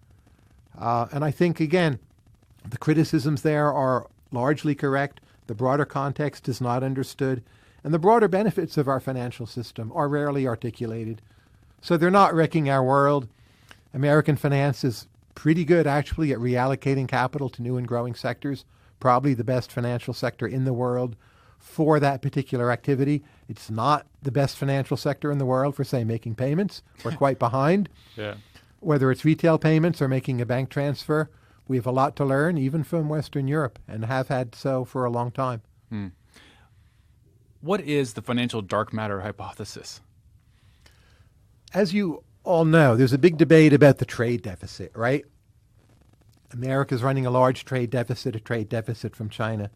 Speaker 2: And I think, again, the criticisms there are largely correct. The broader context is not understood. And the broader benefits of our financial system are rarely articulated. So they're not wrecking our world. American finance is pretty good, actually, at reallocating capital to new and growing sectors, probably the best financial sector in the world for that particular activity. It's not the best financial sector in the world for, say, making payments. We're quite behind.
Speaker 6: Yeah.
Speaker 2: Whether it's retail payments or making a bank transfer, we have a lot to learn, even from Western Europe, and have had so for a long time.
Speaker 6: What is the financial dark matter hypothesis?
Speaker 2: As you all know, there's a big debate about the trade deficit, right? America's running a large trade deficit from China.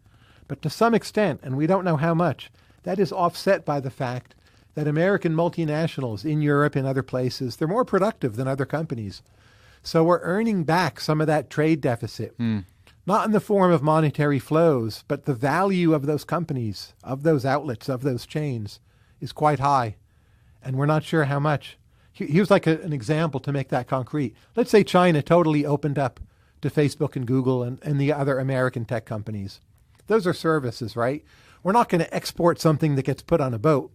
Speaker 2: But to some extent, and we don't know how much, that is offset by the fact that American multinationals in Europe and other places, they're more productive than other companies. So we're earning back some of that trade deficit, not in the form of monetary flows, but the value of those companies, of those outlets, of those chains is quite high. And we're not sure how much. Here's like an example to make that concrete. Let's say China totally opened up to Facebook and Google and the other American tech companies. Those are services, right? We're not going to export something that gets put on a boat.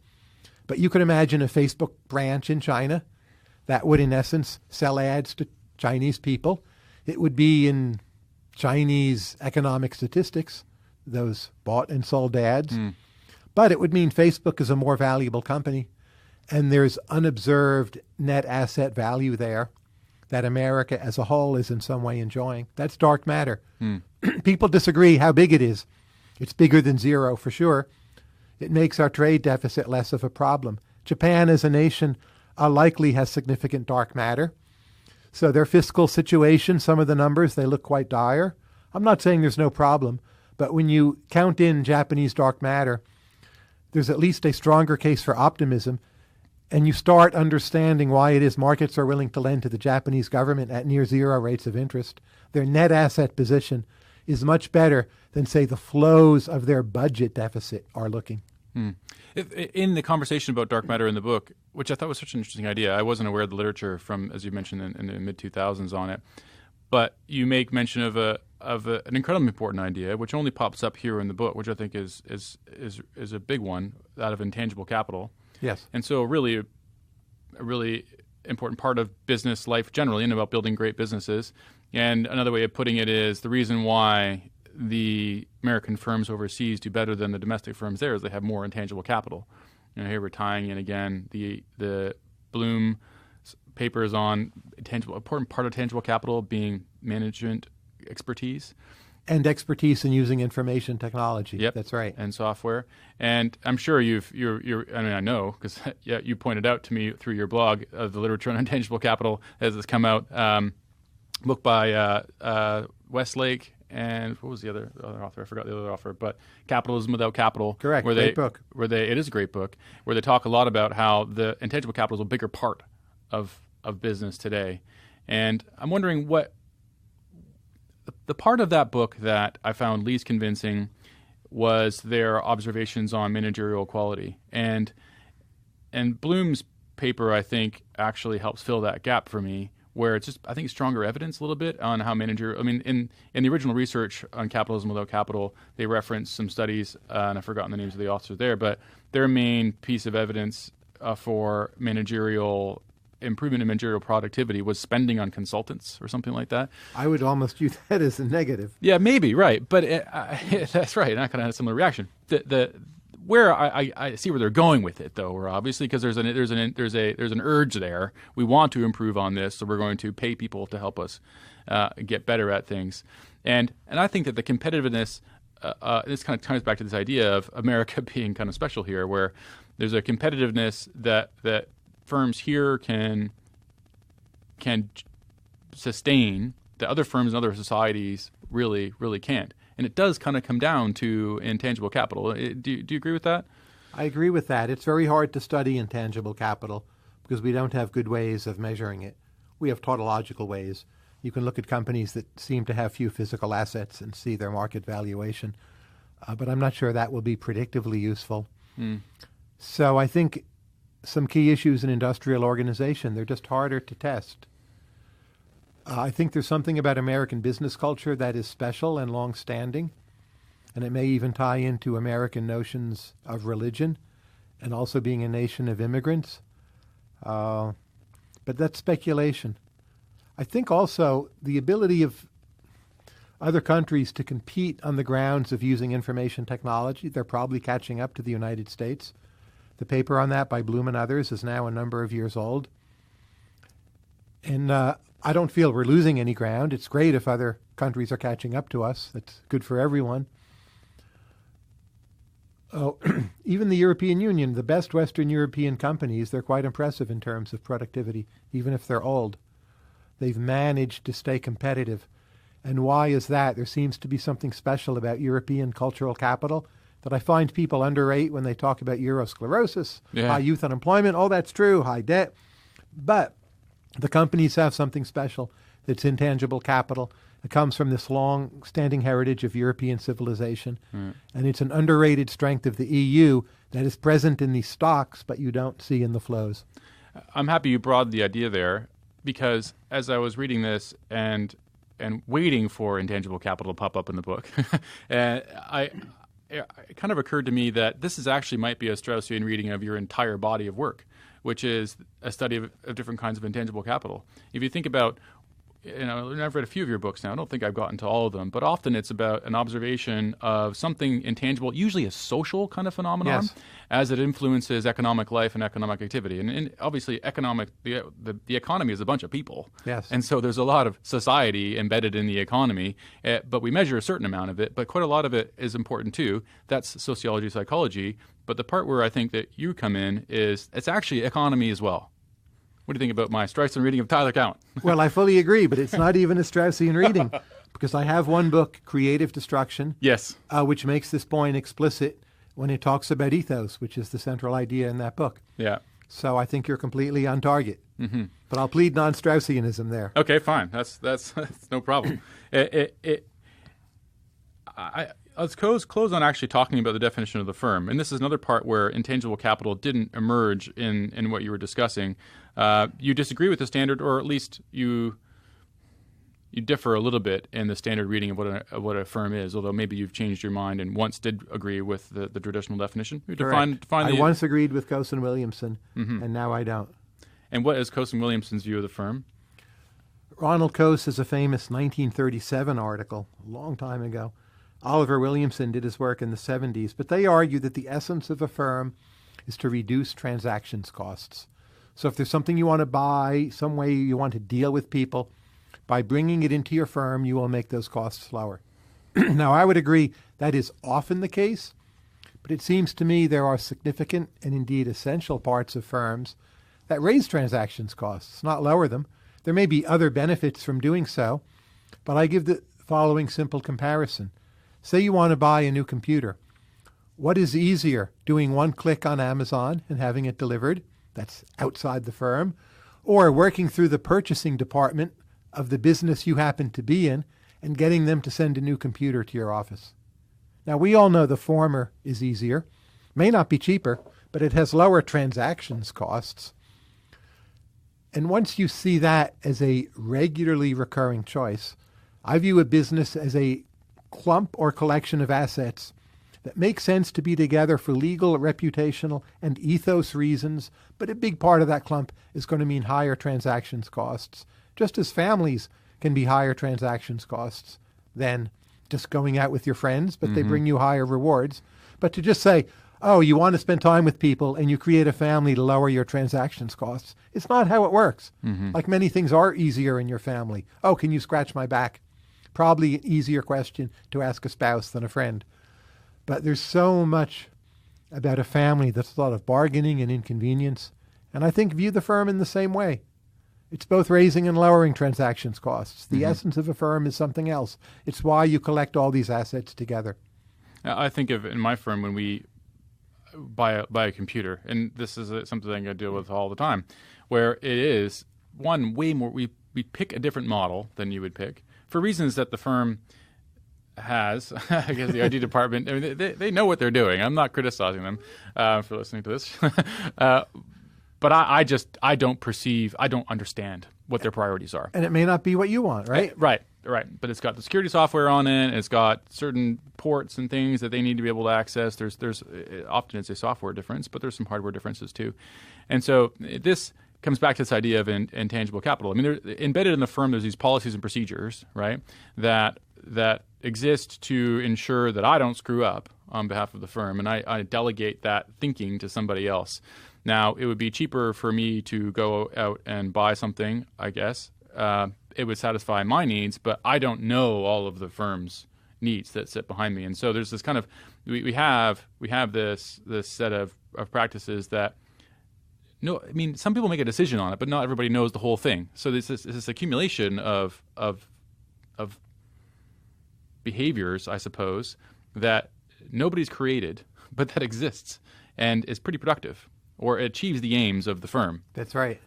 Speaker 2: But you could imagine a Facebook branch in China that would, in essence, sell ads to Chinese people. It would be in Chinese economic statistics, those bought and sold ads. But it would mean Facebook is a more valuable company. And there's unobserved net asset value there that America as a whole is in some way enjoying. That's dark matter. People disagree how big it is. It's bigger than zero for sure. It makes our trade deficit less of a problem. Japan as a nation likely has significant dark matter. So their fiscal situation, some of the numbers, they look quite dire. I'm not saying there's no problem, but when you count in Japanese dark matter, there's at least a stronger case for optimism. And you start understanding why it is markets are willing to lend to the Japanese government at near zero rates of interest. Their net asset position is much better than, say, the flows of their budget deficit are looking.
Speaker 6: In the conversation about dark matter in the book, which I thought was such an interesting idea, I wasn't aware of the literature from, as you mentioned, in the mid-2000s on it, but you make mention of an incredibly important idea, which only pops up here in the book, which I think is a big one, that of intangible capital.
Speaker 2: Yes.
Speaker 6: And so a really important part of business life generally and about building great businesses. And another way of putting it is the reason why the American firms overseas do better than the domestic firms there is they have more intangible capital. Here we're tying in again the Bloom papers on important part of tangible capital being management expertise.
Speaker 2: And expertise in using information technology.
Speaker 6: Yep.
Speaker 2: That's right.
Speaker 6: And software. And I'm sure I know because you pointed out to me through your blog of the literature on intangible capital as it's come out. Book by Westlake and what was the other author? I forgot the other author. But Capitalism Without Capital.
Speaker 2: Correct. Great book.
Speaker 6: It is a great book where they talk a lot about how the intangible capital is a bigger part of business today. And I'm wondering what the part of that book that I found least convincing was their observations on managerial quality. And Bloom's paper, I think, actually helps fill that gap for me, where it's just, I think, stronger evidence a little bit on how in the original research on Capitalism Without Capital, they referenced some studies, and I've forgotten the names of the authors there, but their main piece of evidence for managerial improvement in managerial productivity was spending on consultants or something like that. I
Speaker 2: would almost use that as a negative.
Speaker 6: Yeah, maybe, right. But that's right. And I kind of had a similar reaction. Where I see where they're going with it, though, or obviously because there's an urge there. We want to improve on this, so we're going to pay people to help us get better at things. And I think that the competitiveness, this kind of ties back to this idea of America being kind of special here, where there's a competitiveness that firms here can sustain that other firms in other societies really, really can't. And it does kind of come down to intangible capital. Do you agree with that?
Speaker 2: I agree with that. It's very hard to study intangible capital because we don't have good ways of measuring it. We have tautological ways. You can look at companies that seem to have few physical assets and see their market valuation. But I'm not sure that will be predictively useful. So I think some key issues in industrial organization, they're just harder to test. I think there's something about American business culture that is special and long-standing, and it may even tie into American notions of religion and also being a nation of immigrants. But that's speculation. I think also the ability of other countries to compete on the grounds of using information technology. They're probably catching up to the United States. The paper on that by Bloom and others is now a number of years old. And I don't feel we're losing any ground. It's great if other countries are catching up to us. That's good for everyone. Oh, even the European Union, the best Western European companies, they're quite impressive in terms of productivity, even if they're old. They've managed to stay competitive. And why is that? There seems to be something special about European cultural capital that I find people underrate when they talk about Eurosclerosis, high youth unemployment. Oh, that's true, high debt. But the companies have something special that's intangible capital. It comes from this long-standing heritage of European civilization. And it's an underrated strength of the EU that is present in these stocks, but you don't see in the flows.
Speaker 6: I'm happy you brought the idea there, because as I was reading this and waiting for intangible capital to pop up in the book, and it kind of occurred to me that this actually might be a Straussian reading of your entire body of work, which is a study of different kinds of intangible capital. If you think about, I've read a few of your books now. I don't think I've gotten to all of them, but often it's about an observation of something intangible, usually a social kind of phenomenon, as it influences economic life and economic activity. And obviously, the economy is a bunch of people.
Speaker 2: Yes.
Speaker 6: And so there's a lot of society embedded in the economy, but we measure a certain amount of it, but quite a lot of it is important too. That's sociology, psychology. But the part where I think that you come in is it's actually economy as well. What do you think about my Straussian reading of Tyler Cowen?
Speaker 2: Well, I fully agree, but it's not even a Straussian reading, because I have one book, Creative Destruction, which makes this point explicit when it talks about ethos, which is the central idea in that book.
Speaker 6: Yeah.
Speaker 2: So I think you're completely on target. Mm-hmm. But I'll plead non-Straussianism there.
Speaker 6: Okay, fine. That's no problem. Let's close on actually talking about the definition of the firm. And this is another part where intangible capital didn't emerge in what you were discussing. You disagree with the standard, or at least you differ a little bit in the standard reading of what a firm is, although maybe you've changed your mind and once did agree with the traditional definition.
Speaker 2: I once agreed with Cowen Williamson, and now I don't.
Speaker 6: And what is Cowen Williamson's view of the firm?
Speaker 2: Ronald Coase is a famous 1937 article, a long time ago. Oliver Williamson did his work in the 70s, but they argue that the essence of a firm is to reduce transactions costs. So if there's something you want to buy, some way you want to deal with people, by bringing it into your firm, you will make those costs lower. Now, I would agree that is often the case, but it seems to me there are significant and indeed essential parts of firms that raise transactions costs, not lower them. There may be other benefits from doing so, but I give the following simple comparison. Say you want to buy a new computer. What is easier, doing one click on Amazon and having it delivered? That's outside the firm. Or working through the purchasing department of the business you happen to be in and getting them to send a new computer to your office. Now, we all know the former is easier. May not be cheaper, but it has lower transactions costs. And once you see that as a regularly recurring choice, I view a business as a clump or collection of assets that make sense to be together for legal, reputational, and ethos reasons, but a big part of that clump is going to mean higher transactions costs, just as families can be higher transactions costs than just going out with your friends, but they bring you higher rewards. But to just say, oh, you want to spend time with people and you create a family to lower your transactions costs, it's not how it works. Like many things are easier in your family. Oh, can you scratch my back? Probably an easier question to ask a spouse than a friend. But there's so much about a family that's a lot of bargaining and inconvenience. And I think view the firm in the same way. It's both raising and lowering transactions costs. The essence of a firm is something else. It's why you collect all these assets together.
Speaker 6: I think of in my firm when we buy a computer, and this is something I deal with all the time, where it is, one, way more, we pick a different model than you would pick for reasons that the firm has. I guess the IT department, I mean, they know what they're doing. I'm not criticizing them for listening to this. But I don't understand what their priorities are.
Speaker 2: And it may not be what you want, right?
Speaker 6: Right. But it's got the security software on it. It's got certain ports and things that they need to be able to access. There's often it's a software difference, but there's some hardware differences too. And so this comes back to this idea of intangible capital. I mean, embedded in the firm, there's these policies and procedures, right, that that exist to ensure that I don't screw up on behalf of the firm, and I delegate that thinking to somebody else. Now, it would be cheaper for me to go out and buy something, I guess. It would satisfy my needs, but I don't know all of the firm's needs that sit behind me. And so there's this kind of we have this set of practices that some people make a decision on it, but not everybody knows the whole thing. So there's this accumulation of behaviors, I suppose, that nobody's created, but that exists and is pretty productive, or achieves the aims of the firm.
Speaker 2: That's right.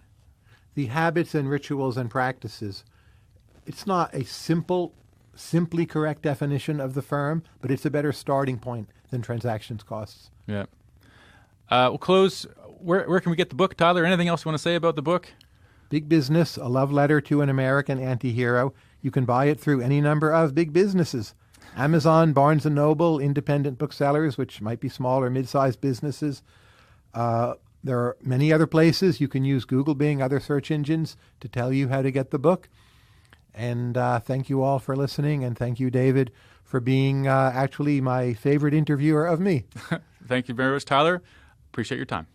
Speaker 2: The habits and rituals and practices, it's not a simply correct definition of the firm, but it's a better starting point than transactions costs.
Speaker 6: Yeah. We'll close. Where can we get the book, Tyler? Anything else you want to say about the book?
Speaker 2: Big Business, A Love Letter to an American Anti-Hero. You can buy it through any number of big businesses. Amazon, Barnes & Noble, independent booksellers, which might be small or mid-sized businesses. There are many other places. You can use Google, Bing, other search engines to tell you how to get the book. And thank you all for listening, and thank you, David, for being actually my favorite interviewer of me.
Speaker 6: Thank you very much, Tyler. Appreciate your time.